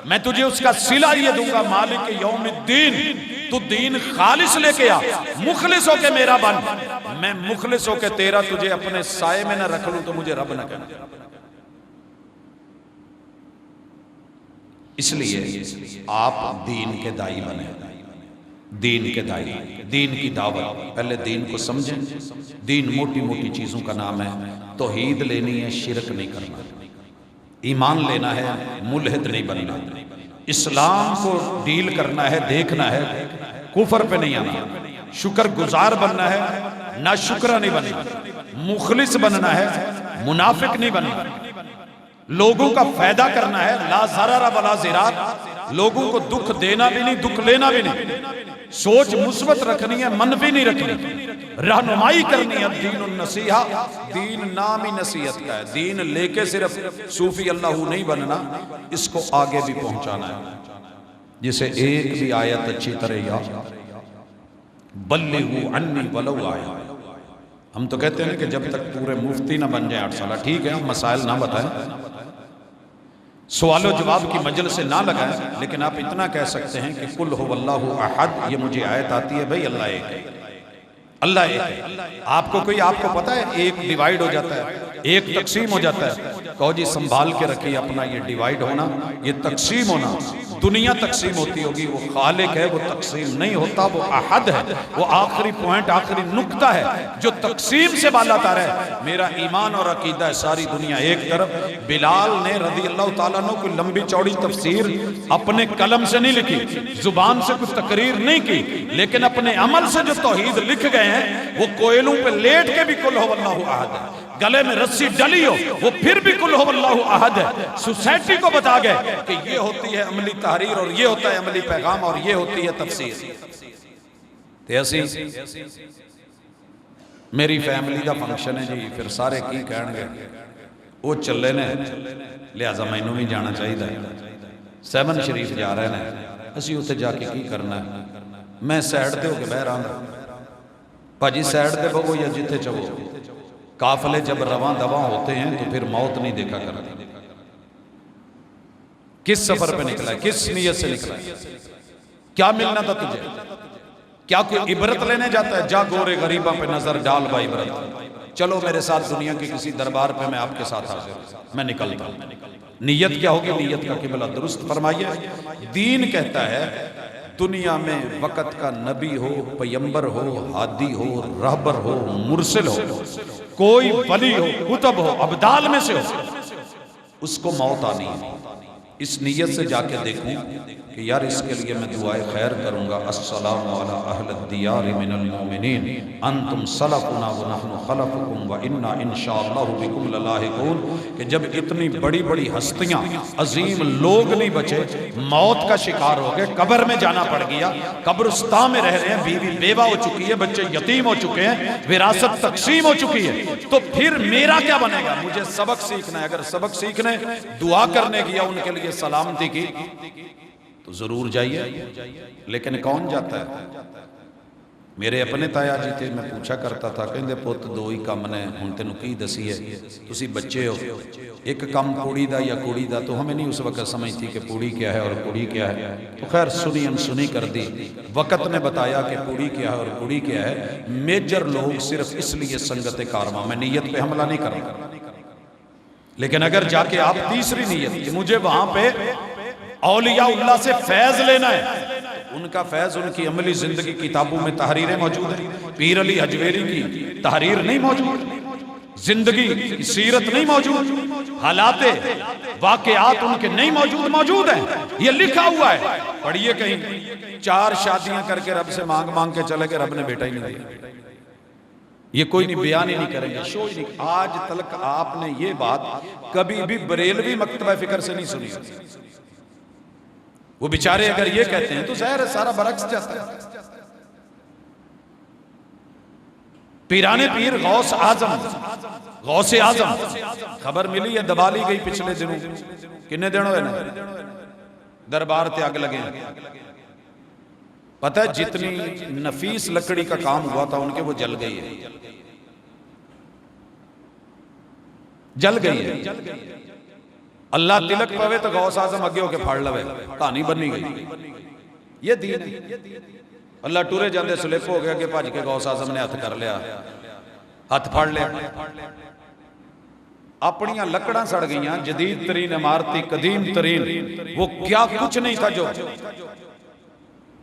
میں تجھے اس کا صلہ یہ دوں گا مالک یوم الدین تو دین خالص لے کے آ، مخلص ہو کے میرا بن، میں مخلص ہو کے تیرا تجھے اپنے سائے میں نہ رکھ لوں تو مجھے رب نہ کہنا۔ اس لیے آپ دین کے دائی بنے، دین کے دائی، دین کی دعوت، پہلے دین کو سمجھیں۔ دین موٹی موٹی چیزوں کا نام ہے، توحید لینی ہے، شرک نہیں کرنا، ایمان لینا ہے، ملحد نہیں بننا، اسلام کو ڈیل کرنا ہے، دیکھنا ہے، کفر پہ نہیں آنا، شکر گزار بننا ہے، نہ شکرہ نہیں بننا، مخلص بننا ہے، منافق نہیں بننا، لوگوں کا فائدہ کرنا ہے، لا ضرر ولا ضرار، لوگوں کو دکھ دینا بھی نہیں، دکھ لینا بھی نہیں، سوچ مثبت رکھنی ہے، منفی نہیں رکھنی، رہنمائی کرنی ہے۔ دین النصیحہ، دین نام ہی نصیحت کا ہے، دین لے کے صرف صوفی اللہ نہیں بننا، اس کو آگے بھی پہنچانا ہے۔ جسے ایک بھی آیت اچھی طرح یاد، بلغوا عنی ولو آیا۔ ہم تو کہتے ہیں کہ جب تک پورے مفتی نہ بن جائیں 8 سالہ، ٹھیک ہے ہم مسائل نہ بتائیں، سوال و جواب کی مجلس سے نہ لگائیں، لیکن آپ اتنا کہہ سکتے ہیں کہ قل هو اللہ احد، یہ مجھے آیت آتی ہے بھئی اللہ ایک ہے، اللہ ایک ہے۔ آپ کو کوئی، آپ کو پتا ہے ایک ڈیوائیڈ ہو جاتا ہے، ایک تقسیم ہو جاتا ہے، کہو جی سنبھال کے رکھیے اپنا، یہ ڈیوائیڈ ہونا، یہ تقسیم ہونا، دنیا تقسیم ہوتی ہوگی، وہ خالق ہے، وہ تقسیم نہیں ہوتا، وہ احد ہے، وہ آخری پوائنٹ، آخری نقطہ ہے جو تقسیم سے بالا تر ہے۔ میرا ایمان اور عقیدہ ہے ساری دنیا ایک طرف۔ بلال نے رضی اللہ تعالیٰ عنہ کوئی لمبی چوڑی تفسیر اپنے قلم سے نہیں لکھی، زبان سے کوئی تقریر نہیں کی، لیکن اپنے عمل سے جو توحید لکھ گئے ہیں، وہ کوئلوں پہ لیٹ کے بھی قل هو اللہ احد ہے، گلے میں رسی ڈلی ہو وہ پھر بھی قل هو اللہ احد ہے۔ سوسائٹی کو بتا گئے کہ یہ ہوتی ہے عملی تحریر، اور یہ ہوتا ہے عملی پیغام، اور یہ ہوتی ہے تفسیر۔ تے اسی میری فیملی دا فنکشن ہے جی، پھر سارے کی کہن گے وہ چلے نے، لہذا مینوں بھی جانا چاہیے، 7 شریف جا رہے ہیں، اسی اتنے جا کے کی کرنا ہے، میں سائڈ تے ہو کے بہ رہا ہوں، بھاجی سائڈ تے بہو یا جتھے چاہو۔ قافلے جب رواں دواں ہوتے ہیں تو پھر موت نہیں دیکھا کرتے۔ کس سفر پہ نکلا ہے، کس نیت سے نکلا ہے، کیا ملنا تھا تجھے، کیا کوئی عبرت لینے جاتا ہے؟ جا گورے غریباں پہ نظر ڈال با عبرت، چلو میرے ساتھ دنیا کے کسی دربار پہ، میں آپ کے ساتھ حاضر ہوں، میں نکلتا ہوں۔ نیت کیا ہوگی؟ نیت کا قبلہ درست فرمائیے۔ دین کہتا ہے دنیا میں وقت کا نبی ہو، پیمبر ہو، ہادی ہو، رہبر ہو، مرسل ہو، کوئی ولی ہو، کتب ہو، ابدال میں سے ہو، اس کو موت آنی ہے۔ اس نیت سے جا کے دیکھوں کہ یار اس کے لیے میں دعائے خیر کروں گا، السلام علی اہل الدیار من المؤمنین انتم سلفنا ونحن خلفکم وانا انشاءاللہ بکم للاحقون، کہ جب اتنی بڑی بڑی ہستیاں، عظیم لوگ نہیں بچے، موت کا شکار ہو گئے، قبر میں جانا پڑ گیا، قبرستان میں رہ رہے ہیں، بیوی بیوہ ہو چکی ہے، بچے یتیم ہو چکے ہیں، وراثت تقسیم ہو چکی ہے، تو پھر میرا کیا بنے گا؟ مجھے سبق سیکھنا ہے، اگر سبق سیکھنے دعا کرنے گیا ان کے لیے سلامتی کی تو ضرور جائیے، لیکن کون جاتا ہے؟ میرے اپنے تایا جی تھے، میں پوچھا کرتا تھا، کہندے پوت دو ہی کم نے، ہن تینوں کی دسی ہے، تسی بچے ہو، ایک کم پوڑی دا یا کڑی دا، تو ہمیں نہیں اس وقت سمجھ تھی کہ پوڑی کیا ہے اور کڑی کیا ہے، تو خیر سنی انسنی کر دی، وقت نے بتایا کہ پوڑی کیا ہے اور کڑی کیا ہے۔ میجر لوگ صرف اس لیے سنگت کارواں، میں نیت پہ حملہ نہیں کروں، لیکن اگر جا کے آپ تیسری نیت کہ مجھے وہاں پہ اولیاء اللہ سے فیض لینا ہے، ان کا فیض ان کی عملی زندگی کتابوں میں تحریریں موجود ہیں، پیر علی حجویری کی تحریر نہیں موجود، زندگی سیرت نہیں موجود، حالات واقعات ان کے نہیں موجود، موجود ہیں، یہ لکھا ہوا ہے، پڑھیے کہیں 4 شادیاں کر کے رب سے مانگ مانگ کے چلے کہ رب نے بیٹا ہی نہیں دیا، یہ کوئی نہیں بیان ہی نہیں کریں گے، شو ہی نہیں۔ آج تلک آپ نے یہ بات کبھی بھی بریلوی مکتبہ فکر سے نہیں سنی، وہ بیچارے اگر یہ کہتے ہیں تو ظاہر ہے سارا برعکس جاتا ہے۔ پیرانے پیر غوث اعظم خبر ملی ہے دبا لی گئی پچھلے دنوں، کنے دن ہوئے نا دربار تے آگ لگے ہیں، پتہ ہے جتنی نفیس لکڑی کا کام ہوا تھا ان کے وہ جل گئی ہے، جل گئی ہے۔ اللہ تلک پوے تو غوث اعظم اگے ہو کے پھاڑ لوے، کہانی بنی گئی۔ یہ دین ہے، اللہ ٹورے جاندے سلپ ہو گیا کہ بھج کے غوث اعظم نے ہاتھ کر لیا، ہاتھ پھڑ لیا، اپنیاں لکڑاں سڑ گئیاں، جدید ترین عمارتی، قدیم ترین، وہ کیا کچھ نہیں تھا جو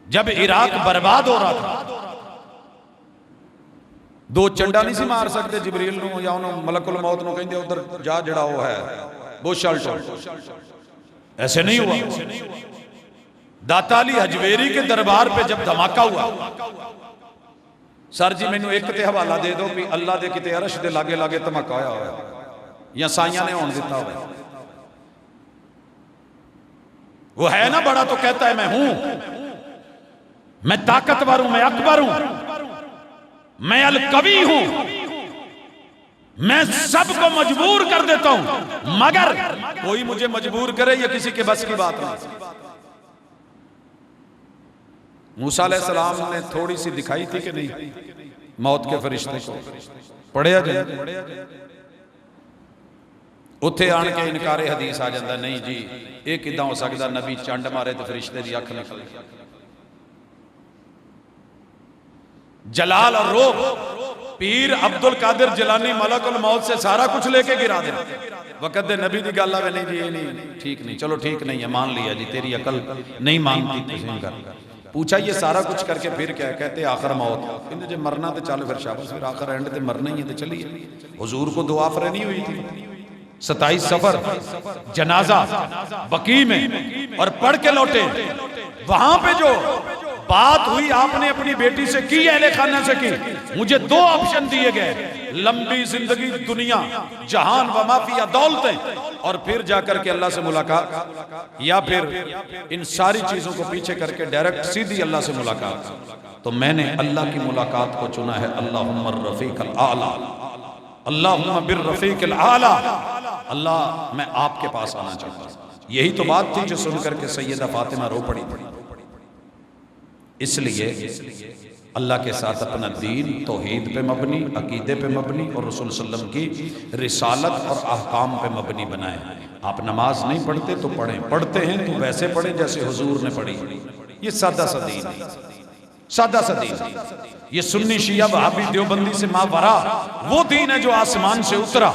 جب عراق برباد ہو رہا تھا دو چنڈا نہیں سی مار سکتے جبریل نو یا انہوں ملک الموت نو کہیں دے ادھر جا جڑا وہ ہے بش الٹو، ایسے نہیں ہوا۔ داتا علی حجویری کے دربار پہ جب دھماکہ ہوا، سر جی میں نے ایک تے حوالہ دے دو بھی اللہ دے کتے عرش دے لاگے لاگے دھماکہ ہوا ہے یا سائیاں نے ہون دیتا ہوا، وہ ہے نا بڑا تو کہتا ہے میں ہوں، میں طاقتور ہوں، میں اکبر ہوں، میں القوی ہوں، میں سب کو مجبور کر دیتا ہوں، مگر کوئی مجھے مجبور کرے یہ کسی کے بس کی بات نہیں۔ موسیٰ علیہ السلام نے تھوڑی سی دکھائی تھی کہ نہیں موت کے فرشتے کو، پڑھیا جائے اتھے آن کے انکار حدیث آ جاندہ نہیں جی ایک ادھا ہو سکتا نبی چانڈ مارے تو فرشتے دی اکھ نکل، جلال اور روح پیر عبدالقادر جیلانی ملک الموت سے سارا کچھ لے کے گرا دے، وقت دے نبی دی گالہ میں نہیں جی یہ نہیں ٹھیک نہیں، چلو ٹھیک نہیں ہے مان لیا جی تیری عقل نہیں مانتی تسیں کر، پوچھا یہ سارا کچھ کر کے پھر کیا کہتے آخر موت، انہیں جب مرنا تو چل پھر شاباش، پھر آخر اینڈ تے مرنا ہی ہے تو چلیے۔ حضور کو دعا فرینی ہوئی تھی 27 سفر جنازہ بقیع میں اور پڑھ کے لوٹے، وہاں پہ جو بات ہوئی آپ نے اپنی بیٹی سے کی اہل خانہ سے کی، مجھے دو آپشن دیے گئے، لمبی زندگی دنیا جہان و ما فیہا دولتیں اور پھر جا کر کے اللہ سے ملاقات، یا پھر ان ساری چیزوں کو پیچھے کر کے ڈائریکٹ سیدھی اللہ سے ملاقات۔ تو میں نے اللہ کی ملاقات کو چنا ہے، اللہم الرفیق الاعلیٰ، اللہم بالرفیق الاعلیٰ، اللہ میں آپ کے پاس آنا چاہتا ہوں۔ یہی تو بات تھی جو سن کر کے سیدہ فاطمہ رو پڑی تھی۔ اس لیے اللہ کے ساتھ اپنا دین توحید پہ مبنی، عقیدے پہ مبنی اور رسول صلی اللہ علیہ وسلم کی رسالت اور احکام پہ مبنی بنائے۔ آپ نماز نہیں پڑھتے تو پڑھیں، پڑھتے ہیں تو ویسے پڑھیں جیسے حضور نے پڑھی، یہ سادہ سا دین ہے، سادہ سا دین ہے۔ یہ سنی شیعہ وہابی دیوبندی سے ماورا وہ دین ہے جو آسمان سے اترا،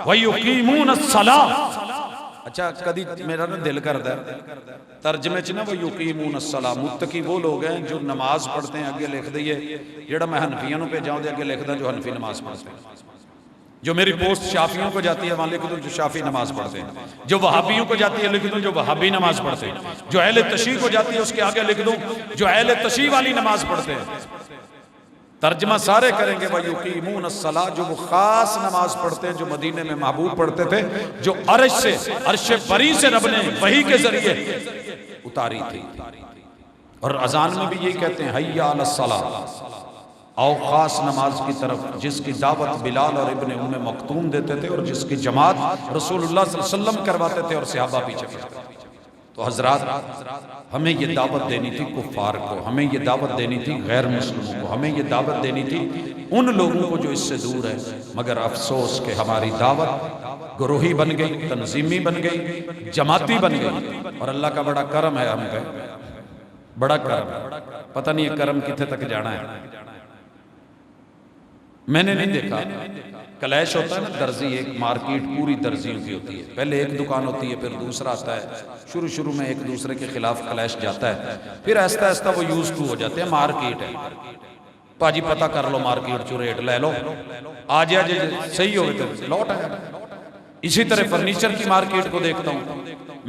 وَيُقِيمُونَ الصَّلَاةَ۔ اچھا کدی میرا نا دل کرتا ہے ترجمے چنا وہ یقیمون الصلاۃ، متقی وہ لوگ ہیں جو نماز پڑھتے ہیں، اگے لکھ دئیے جیڑا میں حنفیوں پہ جاؤں دے اگے لکھ دا جو حنفی نماز پڑھتے ہیں، جو میری پوسٹ شافیوں کو جاتی ہے وہاں لکھ دوں جو شافی نماز پڑھتے ہیں، جو وہابیوں کو جاتی ہے لکھ دوں جو وہابی نماز پڑھتے ہیں، جو اہل تشیع کو جاتی ہے اس کے آگے لکھ دوں جو اہل تشیع والی نماز پڑھتے ہیں۔ ترجمہ سارے کریں گے وَيُقِيمُونَ الصَّلَاةَ، جو وہ خاص نماز پڑھتے ہیں جو مدینے میں محبوب پڑھتے تھے، جو عرش سے عرش بری سے رب نے وحی کے ذریعے اتاری تھی۔ اور اذان میں بھی یہی کہتے ہیں حی علی الصلاۃ، آؤ خاص نماز کی طرف، جس کی دعوت بلال اور ابن ام مکتوم دیتے تھے اور جس کی جماعت رسول اللہ صلی اللہ علیہ وسلم کرواتے تھے اور صحابہ پیچھے پڑھتے۔ تو حضرات ہمیں یہ دعوت دینی تھی کفار کو، ہمیں یہ دعوت دینی تھی غیر مسلموں کو، ہمیں یہ دعوت دینی تھی ان لوگوں کو جو اس سے دور ہے، مگر افسوس کہ ہماری دعوت گروہی بن گئی، تنظیمی بن گئی، جماعتی بن گئی۔ اور اللہ کا بڑا کرم ہے ہم پہ، بڑا کرم ہے، پتہ نہیں یہ کرم کتنے تک جانا ہے۔ میں نے نہیں دیکھا کلیش ہوتا ہے نا، درزی ایک مارکیٹ پوری درزیوں کی ہوتی ہے، پہلے ایک دکان ہوتی ہے پھر دوسرا آتا ہے، شروع میں ایک دوسرے کے خلاف کلیش جاتا ہے، پھر آہستہ آہستہ وہ یوز ٹو ہو جاتے ہیں، مارکیٹ ہے پاجی پتہ کر لو مارکیٹ چو ریٹ لے لو، آج صحیح ہوئے تو لوٹ آیا۔ اسی طرح فرنیچر کی مارکیٹ کو دیکھتا ہوں،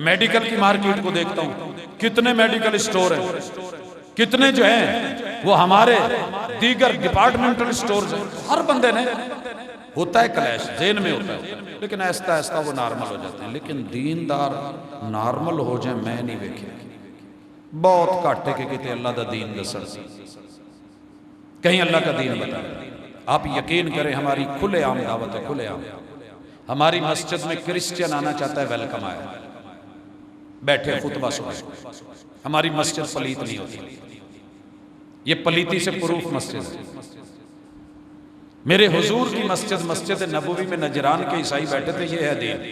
میڈیکل کی مارکیٹ کو دیکھتا ہوں، کتنے میڈیکل سٹور ہیں، کتنے جو ہیں وہ ہمارے دیگر ڈپارٹمنٹل سٹورز ہیں، ہر بندے نے ہوتا ہے کلیش، ذہن میں ہوتا ہے، لیکن آہستہ آہستہ وہ نارمل ہو جاتے ہیں۔ لیکن دیندار نارمل ہو جائیں میں نہیں ویکھے، بہت گھاٹے کے کتے اللہ دا دین دسن، کہیں اللہ کا دین بتائیں۔ آپ یقین کریں ہماری کھلے عام دعوت ہے، کھلے عام۔ ہماری مسجد میں کرسچین آنا چاہتا ہے ویلکم آئے، بیٹھے خطبہ سنیں، ہماری مسجد پلیت نہیں ہوتی، یہ پلیتی سے پروف مسجد ہے۔ میرے حضور کی مسجد مسجد نبوی میں نجران کے عیسائی بیٹھے تھے، یہ ہے دین۔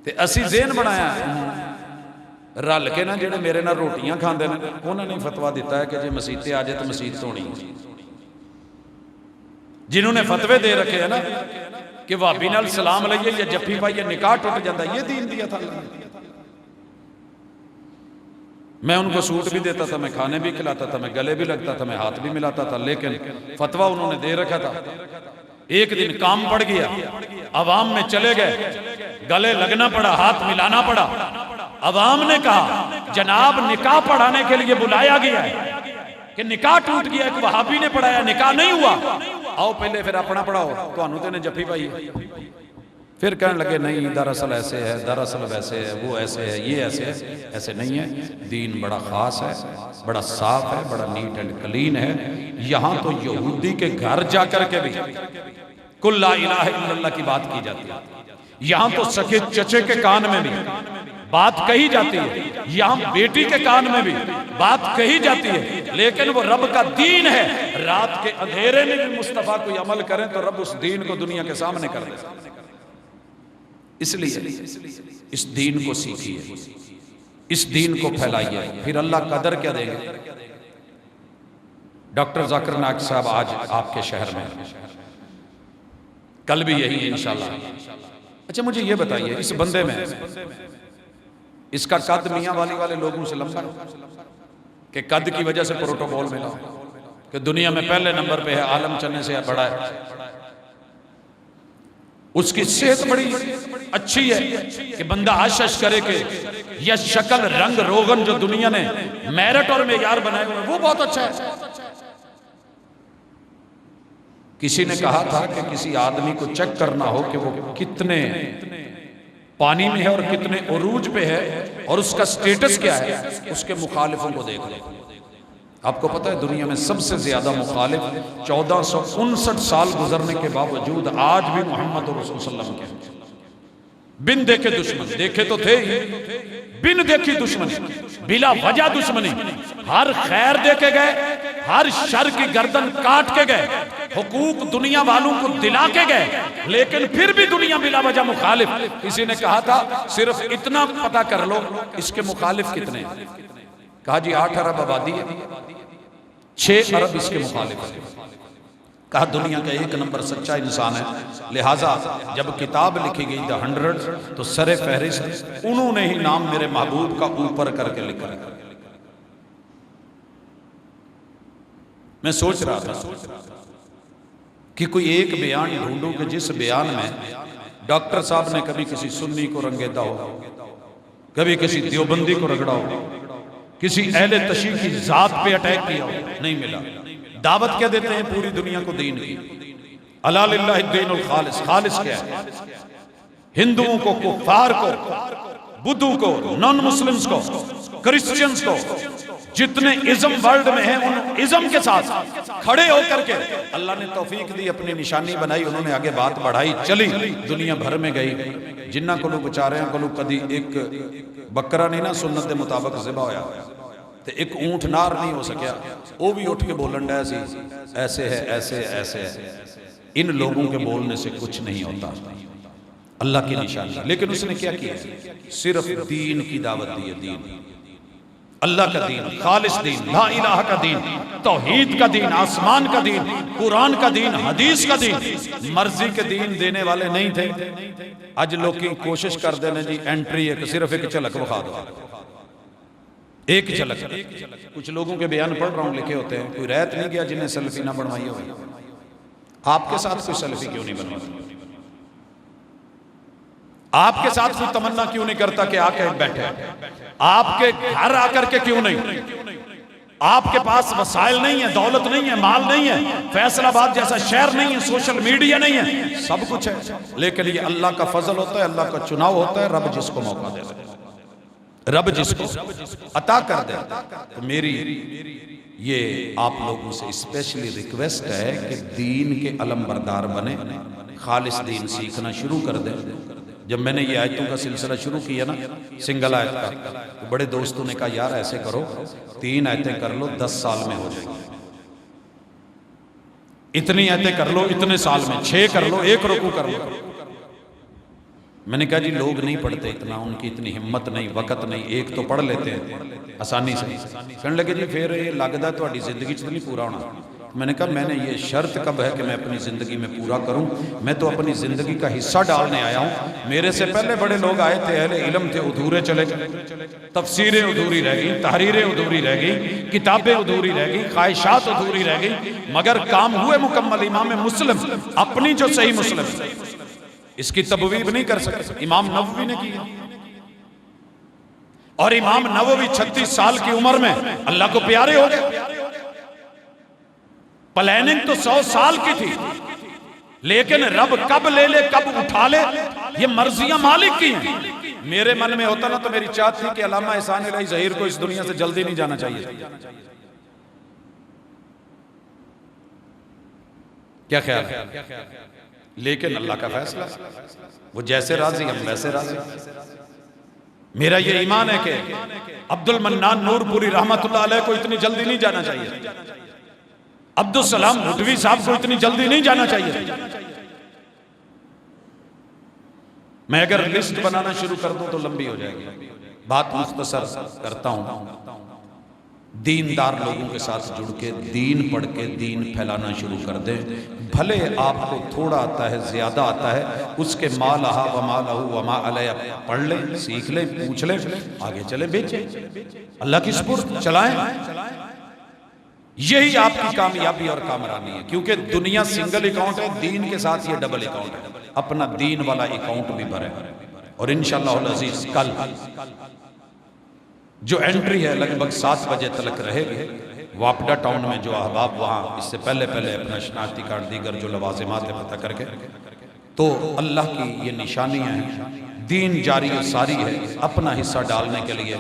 تے اسی ذہن بنایا رل کے نا جڑے میرے نال روٹیاں کھاندے نے انہوں نے فتوا دیتا ہے کہ جی مسیت آ جائے تو مسیت دھونی ہے۔ جنہوں نے فتوے دے رکھے ہیں نا کہ بھابی نال سلام لئیے یا جفی پائیے نکاح ٹوٹ جاتا ہے، یہ دین دیا تھا اللہ نے۔ میں ان کو سوٹ بھی دیتا تھا، میں کھانے بھی کھلاتا تھا، میں گلے بھی لگتا تھا، میں ہاتھ بھی ملاتا تھا، لیکن فتویٰ انہوں نے دے رکھا تھا۔ ایک دن کام پڑ گیا، عوام میں چلے گئے، گلے لگنا پڑا، ہاتھ ملانا پڑا۔ عوام نے کہا جناب نکاح پڑھانے کے لیے بلایا گیا ہے کہ نکاح ٹوٹ گیا، ایک وہابی نے پڑھایا، نکاح نہیں ہوا، آؤ پہلے پھر اپنا پڑھاؤ، تو انہوں نے جفی پائی ہے۔ پھر کہنے لگے نہیں دراصل ایسے ہے، دراصل ویسے ہے، وہ ایسے ہے، یہ ایسے ہے۔ ایسے نہیں ہے، دین بڑا خاص ہے، بڑا صاف ہے، بڑا نیٹ اینڈ کلین ہے۔ یہاں تو یہودی کے گھر جا کر کے بھی کل لا الہ الا اللہ کی بات کی جاتی ہے، یہاں تو سکے چچے کے کان میں بھی بات کہی جاتی ہے، یہاں بیٹی کے کان میں بھی بات کہی جاتی ہے، لیکن وہ رب کا دین ہے۔ رات کے اندھیرے میں بھی مصطفیٰ کوئی عمل کریں تو رب اس دین کو دنیا کے سامنے کر دے۔ اس لیے اس دین کو سیکھیے، اس دین کو پھیلائیے، پھر اللہ قدر کیا دیں گے۔ ڈاکٹر ذاکر نائک صاحب آج آپ کے شہر میں، کل بھی یہی ہے انشاءاللہ۔ اچھا مجھے یہ بتائیے اس بندے میں اس کا قد میاں والی والے لوگوں سے لمبا ہے کہ قد کی وجہ سے پروٹوکول ملا کہ دنیا میں پہلے نمبر پہ ہے، عالم چلنے سے بڑا ہے، اس کی صحت بڑی اچھی ہے کہ بندہ آشش کرے کہ یہ شکل رنگ روغن جو دنیا نے میرٹ اور معیار بنائے ہوئے وہ بہت اچھا ہے۔ کسی نے کہا تھا کہ کسی آدمی کو چیک کرنا ہو کہ وہ کتنے پانی میں ہے اور کتنے عروج پہ ہے اور اس کا سٹیٹس کیا ہے، اس کے مخالفوں کو دیکھ لیں۔ آپ کو پتہ ہے دنیا میں سب سے زیادہ مخالف 1459 سال گزرنے کے باوجود آج بھی محمد رسول صلی اللہ علیہ وسلم کے بن دیکھے دشمن، دیکھے تو تھے ہی، بن دیکھی دشمنی، بلا وجہ دشمنی، ہر خیر دے کے گئے، ہر شر کی گردن کاٹ کے گئے، حقوق دنیا والوں کو دلا کے گئے، لیکن پھر بھی دنیا بلا وجہ مخالف۔ کسی نے کہا تھا صرف اتنا پتہ کر لو اس کے مخالف کتنے ہیں، کہا جی 8 ارب آبادی ہے، 6 ارب اس کے مخالف ہیں۔ کہا دنیا کا 1 نمبر سچا انسان ہے، لہٰذا جب کتاب لکھی گئی The 100 تو سر فہرست انہوں نے ہی نام میرے محبوب کا اوپر کر کے لکھا ہے۔ میں سوچ رہا تھا کہ کوئی ایک بیان ڈھونڈوں کہ جس بیان میں ڈاکٹر صاحب نے کبھی کسی سنی کو رنگیتا ہو، کبھی کسی دیوبندی کو رگڑا ہو، کسی اہل تشیع کی ذات پہ اٹیک کیا ہو، نہیں ملا۔ دعوت کیا دیتے ہیں پوری دنیا کو دین کی، الا للہ الدین الخالص۔ خالص کیا ہے؟ ہندوؤں کو، کفار کو، بدھوں کو، نان مسلمز کو، کرسچنز کو، جتنے ازم ورلڈ میں ہیں ان ازم کے ساتھ کھڑے ہو کر کے اللہ نے توفیق دی، اپنی نشانی بنائی، انہوں نے آگے بات بڑھائی، چلی دنیا بھر میں گئی۔ جنہ کو لوگ بچا رہے ہیں کو لوگ کدی ایک بکرا نہیں نا سنت دے مطابق ذبح ہویا تو ایک اونٹ نار نہیں ہو سکیا، وہ بھی اٹھ کے بولن ڈا سی ایسے ہے ایسے ایسے ہے۔ ان لوگوں کے بولنے سے کچھ نہیں ہوتا، اللہ کی نشانی۔ لیکن اس نے کیا کیا؟ صرف دین کی دعوت دی ہے، دین، اللہ کا دین، خالص دین، لا الہ کا دین، توحید کا دین، آسمان کا دین، قرآن کا دین، حدیث کا دین۔ مرضی کے دین دینے والے نہیں تھے۔ آج لوگ کی کوشش کر دینا جی انٹری ایک صرف ایک جھلک بخا دو، ایک جھلک۔ کچھ لوگوں کے بیان پڑھ رہا ہوں لکھے ہوتے ہیں کوئی رہت نہیں گیا جنہیں سیلفی نہ بنوائی ہوئی۔ آپ کے ساتھ کوئی سیلفی کیوں نہیں بنوائی؟ آپ کے ساتھ کوئی تمنا کیوں نہیں کرتا کہ آ کے بیٹھے؟ آپ کے گھر آ کر کے کیوں نہیں؟ آپ کے پاس وسائل نہیں ہے، دولت نہیں ہے، مال نہیں ہے، فیصل آباد جیسا شہر نہیں ہے، سوشل میڈیا نہیں ہے، سب کچھ ہے، لیکن یہ اللہ کا فضل ہوتا ہے، اللہ کا چناؤ ہوتا ہے، رب جس کو موقع دے دے، رب جس کو عطا کر دے۔ تو میری یہ آپ لوگوں سے اسپیشلی ریکویسٹ ہے کہ دین کے علم بردار بنے، خالص دین سیکھنا شروع کر دیں۔ جب میں نے یہ آیتوں کا سلسلہ شروع کیا نا، سنگل آیت کا، تو بڑے دوستوں نے کہا یار ایسے کرو 3 آیتیں کر لو 10 سال میں ہو جائیں گی، اتنی آیتیں کر لو اتنے سال میں، 6 کر لو 1 رکوع کر لو۔ میں نے کہا جی لوگ نہیں پڑھتے اتنا، ان کی اتنی ہمت نہیں، وقت نہیں، ایک تو پڑھ لیتے ہیں آسانی سے۔ کہنے لگے جی پھر یہ لگتا ہے تہاڈی زندگی چ نہیں پورا ہونا۔ میں نے کہا میں نے یہ شرط کب ہے کہ میں اپنی زندگی میں پورا کروں؟ میں تو اپنی زندگی کا حصہ ڈالنے آیا ہوں۔ میرے سے پہلے بڑے لوگ آئے تھے، اہل علم تھے، ادھورے چلے گئے، تفسیریں ادھوری رہ گئی، تحریریں ادھوری رہ گئی، کتابیں ادھوری رہ گئی، خواہشات ادھوری رہ گئی، مگر کام ہوئے مکمل۔ امام مسلم اپنی جو صحیح مسلم اس کی تبویب نہیں کر سکتے، امام نووی نے کی، اور امام نووی 36 سال کی عمر میں اللہ کو پیارے ہو گئے۔ پلاننگ تو 100 سال کی تھی، لیکن رب کب لے لے کب اٹھا لے یہ مرضیاں مالک کی ہیں۔ میرے من میں ہوتا نا تو میری چاہت تھی کہ علامہ احسان الہی ظہیر کو اس دنیا سے جلدی نہیں جانا چاہیے، کیا خیال ہے؟ لیکن اللہ کا فیصلہ، وہ جیسے راضی ہم ویسے راضی۔ میرا یہ ایمان ہے کہ عبد المنان نور پوری رحمت اللہ علیہ کو اتنی جلدی نہیں جانا چاہیے، عبدالسلام بھٹوی صاحب کو اتنی جلدی نہیں جانا چاہیے۔ میں اگر لسٹ بنانا شروع کر دوں تو لمبی ہو جائے گی، بات مختصر کرتا ہوں۔ دیندار لوگوں کے ساتھ جڑ کے دین پڑھ کے دین پھیلانا شروع کر دیں، بھلے آپ کو تھوڑا آتا ہے زیادہ آتا ہے، اس کے ما لہا وما لہو وما علیہ پڑھ لیں، سیکھ لیں، پوچھ لیں، آگے چلیں، بیچیں، اللہ کی سپرد چلائیں۔ یہی آپ کی کامیابی اور کامرانی ہے، کیونکہ دنیا سنگل اکاؤنٹ ہے، دین کے ساتھ یہ ڈبل اکاؤنٹ ہے۔ اپنا دین والا اکاؤنٹ بھی بھرے، اور انشاءاللہ العزیز کل جو انٹری ہے لگ بھگ 7 بجے تلک رہے گی واپڈا ٹاؤن میں، جو احباب وہاں اس سے پہلے اپنا شناختی کارڈ دیگر جو لوازمات ہے پتہ کر کے، تو اللہ کی یہ نشانیاں ہیں، دین جاری و ساری ہے۔ اپنا حصہ ڈالنے کے لیے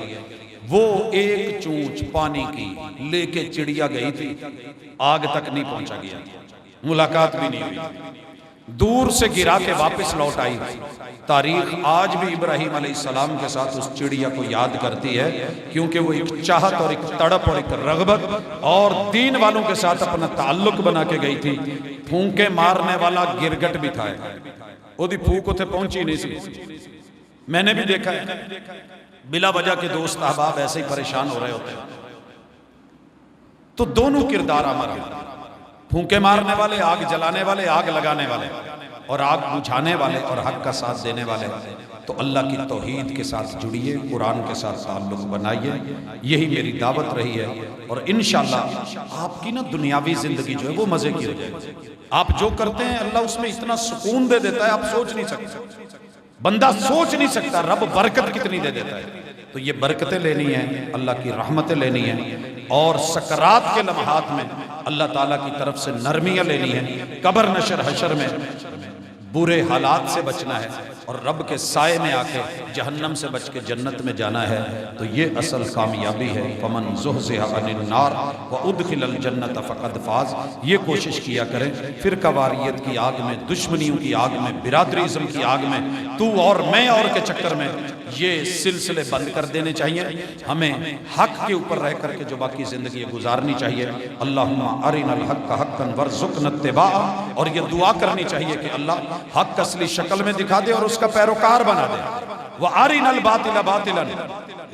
وہ ایک چونچ پانی کی لے کے چڑیا گئی تھی، آگ تک نہیں پہنچا گیا، ملاقات بھی نہیں ہوئی، دور سے گرا کے واپس لوٹ آئی۔ تاریخ آج بھی ابراہیم علیہ السلام کے ساتھ اس چڑیا کو یاد کرتی ہے، کیونکہ وہ ایک چاہت اور ایک تڑپ اور ایک رغبت اور دین والوں کے ساتھ اپنا تعلق بنا کے گئی تھی۔ پھونکے مارنے والا گرگٹ بھی تھا، وہ دی پھونک اتھے پہنچی نہیں سی۔ میں نے بھی دیکھا ہے بلا وجہ کے دوست احباب ایسے ہی پریشان ہو رہے ہوتے ہیں، تو دونوں کردار امر ہیں، پھونکے مارنے والے، آگ جلانے والے، آگ لگانے والے، اور آگ بجھانے والے اور حق کا ساتھ دینے والے۔ تو اللہ کی توحید کے ساتھ جڑیے، قرآن کے ساتھ تعلق بنائیے، یہی میری دعوت رہی ہے، اور انشاءاللہ آپ کی نا دنیاوی زندگی جو ہے وہ مزے کی ہو جائے گی۔ آپ جو کرتے ہیں اللہ اس میں اتنا سکون دے دیتا ہے، آپ سوچ نہیں سکتے، بندہ سوچ نہیں سکتا رب برکت کتنی دے دیتا ہے۔ تو یہ برکتیں لینی ہیں، اللہ کی رحمتیں لینی ہیں، اور سکرات کے لمحات میں اللہ تعالیٰ کی طرف سے نرمیاں لینی ہیں، قبر نشر حشر میں برے حالات سے بچنا ہے، اور رب کے سائے میں آ کے جہنم سے بچ کے جنت میں جانا ہے۔ تو یہ اصل کامیابی ہے، فمن زحزح عن النار وادخل الجنۃ فقد فاز۔ یہ کوشش کیا کریں، فرقہ واریت کی آگ میں، دشمنیوں کی آگ میں، برادریزم کی آگ میں، تو اور میں اور کے چکر میں یہ سلسلے بند کر دینے چاہیے۔ ہمیں حق کے اوپر رہ کر کے جو باقی زندگی گزارنی چاہیے۔ اللہم ارنا الحق حقا وارزقنا اتباعہ، اور یہ دعا کرنی چاہیے کہ اللہ حق اصلی شکل میں دکھا دے اور اس کا پیروکار بنا دے۔ وارنا الباطل باطلا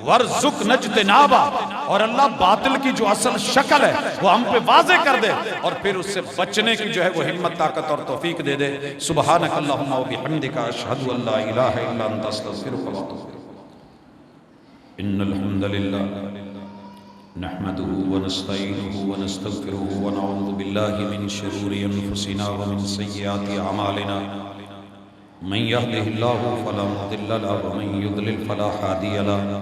وارزقنا اجتنابہ، اور اللہ باطل کی جو اصل شکل ہے وہ ہم پہ واضح کر دے، اور پھر اس سے بچنے کی جو ہے وہ ہمت، طاقت اور توفیق دے دے۔ سبحانک اللہم و بحمدک، اشہد ان لا الہ الا انت، استغفرک و اتوب الیک۔ ان الحمد للہ نحمده ونستعینه ونستغفره ونعوذ باللہ من شرور انفسنا ومن سیئات اعمالنا، من يهده الله فلا مضل له ومن يضلل فلا هادي له،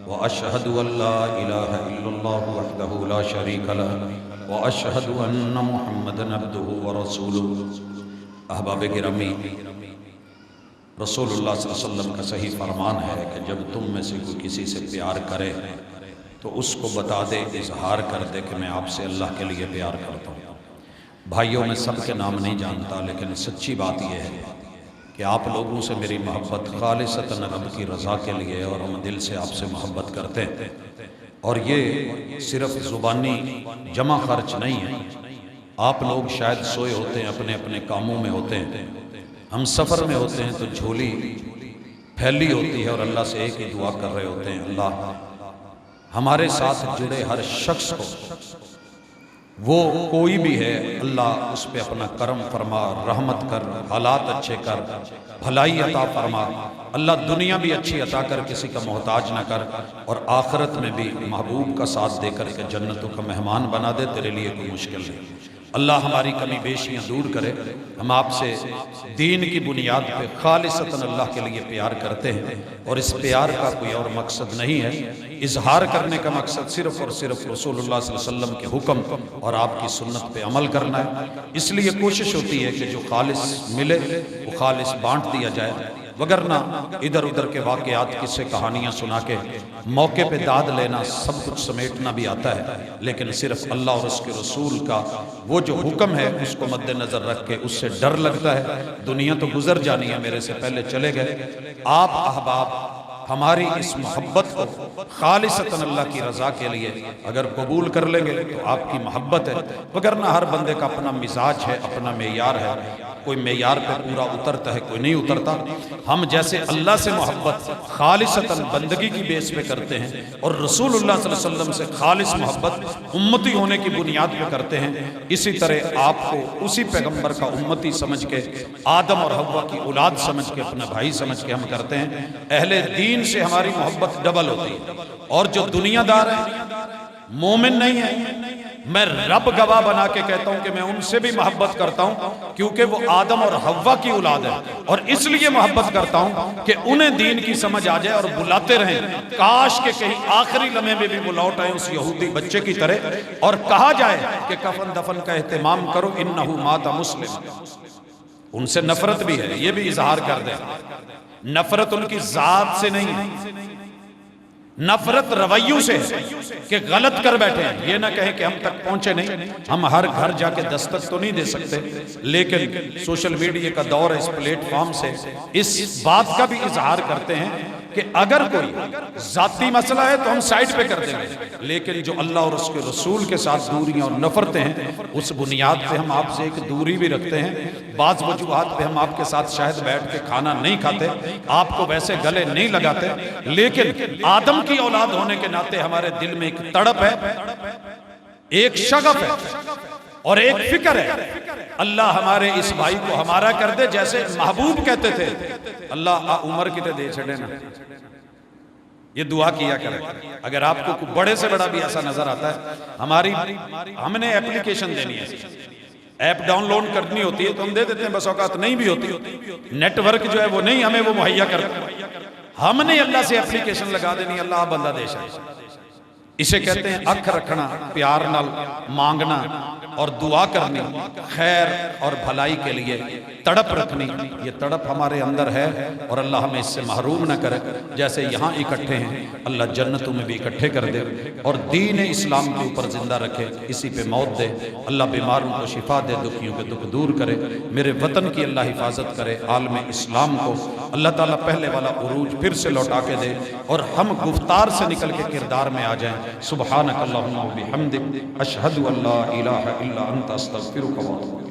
واشهد ان لا اله الا الله وحده لا شريك له، واشهد ان محمدا عبده ورسوله۔ احباب گرامی، رسول اللہ صلی اللہ علیہ وسلم کا صحیح فرمان ہے کہ جب تم میں سے کوئی کسی سے پیار کرے تو اس کو بتا دے، اظہار کر دے کہ میں آپ سے اللہ کے لیے پیار کرتا ہوں۔ بھائیوں، میں سب کے نام نہیں جانتا، لیکن سچی بات یہ ہے کہ آپ لوگوں سے میری محبت خالصتاً رب کی رضا کے لیے، اور ہم دل سے آپ سے محبت کرتے ہیں، اور یہ صرف زبانی جمع خرچ نہیں ہے۔ آپ لوگ شاید سوئے ہوتے ہیں، اپنے اپنے کاموں میں ہوتے ہیں، ہم سفر میں ہوتے ہیں، تو جھولی پھیلی ہوتی ہے اور اللہ سے ایک ہی دعا کر رہے ہوتے ہیں، اللہ ہمارے ساتھ جڑے ہر شخص کو، وہ کوئی بھی ہے، اللہ اس پہ اپنا کرم فرما، رحمت کر، حالات اچھے کر، بھلائی عطا فرما، اللہ دنیا بھی اچھی عطا کر، کسی کا محتاج نہ کر، اور آخرت میں بھی محبوب کا ساتھ دے کر کے جنتوں کا مہمان بنا دے، تیرے لیے کوئی مشکل نہیں۔ اللہ ہماری کمی بیشیاں دور کرے۔ ہم آپ سے دین کی بنیاد پہ خالصتاً اللہ کے لیے پیار کرتے ہیں، اور اس پیار کا کوئی اور مقصد نہیں ہے، اظہار کرنے کا مقصد صرف اور صرف رسول اللہ صلی اللہ علیہ وسلم کے حکم اور آپ کی سنت پہ عمل کرنا ہے۔ اس لیے کوشش ہوتی ہے کہ جو خالص ملے وہ خالص بانٹ دیا جائے، وگرنہ ادھر ادھر کے واقعات، قصے، کہانیاں سنا کے موقع پہ داد لینا، سب کچھ سمیٹنا بھی آتا ہے، لیکن صرف اللہ اور اس کے رسول کا وہ جو حکم ہے اس کو مد نظر رکھ کے اس سے ڈر لگتا ہے۔ دنیا تو گزر جانی ہے، میرے سے پہلے چلے گئے، آپ احباب ہماری اس محبت کو خالصتاً اللہ کی رضا کے لیے اگر قبول کر لیں گے تو آپ کی محبت ہے، وگرنہ ہر بندے کا اپنا مزاج ہے، اپنا معیار ہے، کوئی معیار پہ پورا اترتا ہے، کوئی نہیں اترتا۔ ہم جیسے اللہ سے محبت خالصتاً بندگی کی بیس پہ کرتے ہیں، اور رسول اللہ صلی اللہ علیہ وسلم سے خالص محبت امتی ہونے کی بنیاد پہ کرتے ہیں، اسی طرح آپ کو اسی پیغمبر کا امتی سمجھ کے، آدم اور حوا کی اولاد سمجھ کے، اپنا بھائی سمجھ کے ہم کرتے ہیں۔ اہل دین سے ہماری محبت ڈبل ہوتی ہے، اور جو دنیا دار ہے، مومن نہیں ہے، میں رب گواہ بنا کے کہتا ہوں کہ میں ان سے بھی محبت کرتا ہوں، کیونکہ وہ آدم اور حوا کی اولاد ہے، اور اس لیے محبت کرتا ہوں کہ انہیں دین کی سمجھ آ جائے اور بلاتے رہیں، کاش کہ کہیں آخری لمحے میں بھی وہ لوٹ آئیں اس یہودی بچے کی طرح، اور کہا جائے کہ کفن دفن کا اہتمام کرو، انہو مات مسلم۔ ان سے نفرت بھی ہے، یہ بھی اظہار کر دیں، نفرت ان کی ذات سے نہیں ہے، نفرت رویوں سے ہے کہ غلط کر بیٹھے ہیں۔ یہ نہ کہیں کہ ہم تک پہنچے نہیں، ہم ہر گھر جا کے دستک تو نہیں دے سکتے، لیکن سوشل میڈیا کا دور ہے، اس پلیٹ فارم سے اس بات کا بھی اظہار کرتے ہیں کہ اگر کوئی ذاتی مسئلہ ہے تو ہم سائٹ پہ کر دیں گے، لیکن جو اللہ اور اس کے رسول کے ساتھ دوریاں اور نفرتیں ہیں، اس بنیاد پہ ہم آپ سے ایک دوری بھی رکھتے ہیں۔ بعض وجوہات پہ ہم آپ کے ساتھ شاید بیٹھ کے کھانا نہیں کھاتے، آپ کو ویسے گلے نہیں لگاتے، لیکن آدم کی اولاد ہونے کے ناطے ہمارے دل میں ایک تڑپ ہے، ایک شغف ہے، اور ایک فکر ہے۔ اللہ ہمارے اس بھائی کو ہمارا کر دے، جیسے محبوب کہتے تھے، اللہ عمر کی دے چھڑے نا۔ یہ دعا کیا کریں۔ اگر آپ کو بڑے سے بڑا بھی ایسا نظر آتا ہے، ہم نے اپلیکیشن دینی ہے، ایپ ڈاؤن لوڈ کرنی ہوتی ہے تو ہم دے دیتے ہیں، بس اوقات نہیں بھی ہوتی، نیٹ ورک جو ہے وہ نہیں ہمیں وہ مہیا کرتا، ہم نے اللہ سے اپلیکیشن لگا دینی، اللہ بندہ دے شاید۔ اسے کہتے ہیں اکھ رکھنا، پیار نال مانگنا اور دعا کرنی، خیر اور بھلائی کے لیے تڑپ رکھنی۔ یہ تڑپ ہمارے اندر ہے، اور اللہ ہمیں اس سے محروم نہ کرے۔ جیسے یہاں اکٹھے ہیں، اللہ جنتوں میں بھی اکٹھے کر دے، اور دین اسلام کے اوپر زندہ رکھے، اسی پہ موت دے۔ اللہ بیماروں کو شفا دے، دکھیوں کے دکھ دور کرے، میرے وطن کی اللہ حفاظت کرے، عالم اسلام کو اللہ تعالیٰ پہلے والا عروج پھر سے لوٹا کے دے، اور ہم گفتار سے نکل کے کردار میں آ جائیں۔ سبحانک اللہم و بحمدک، اشہد ان لا الہ الا انت، استغفرک و اتوب الیک۔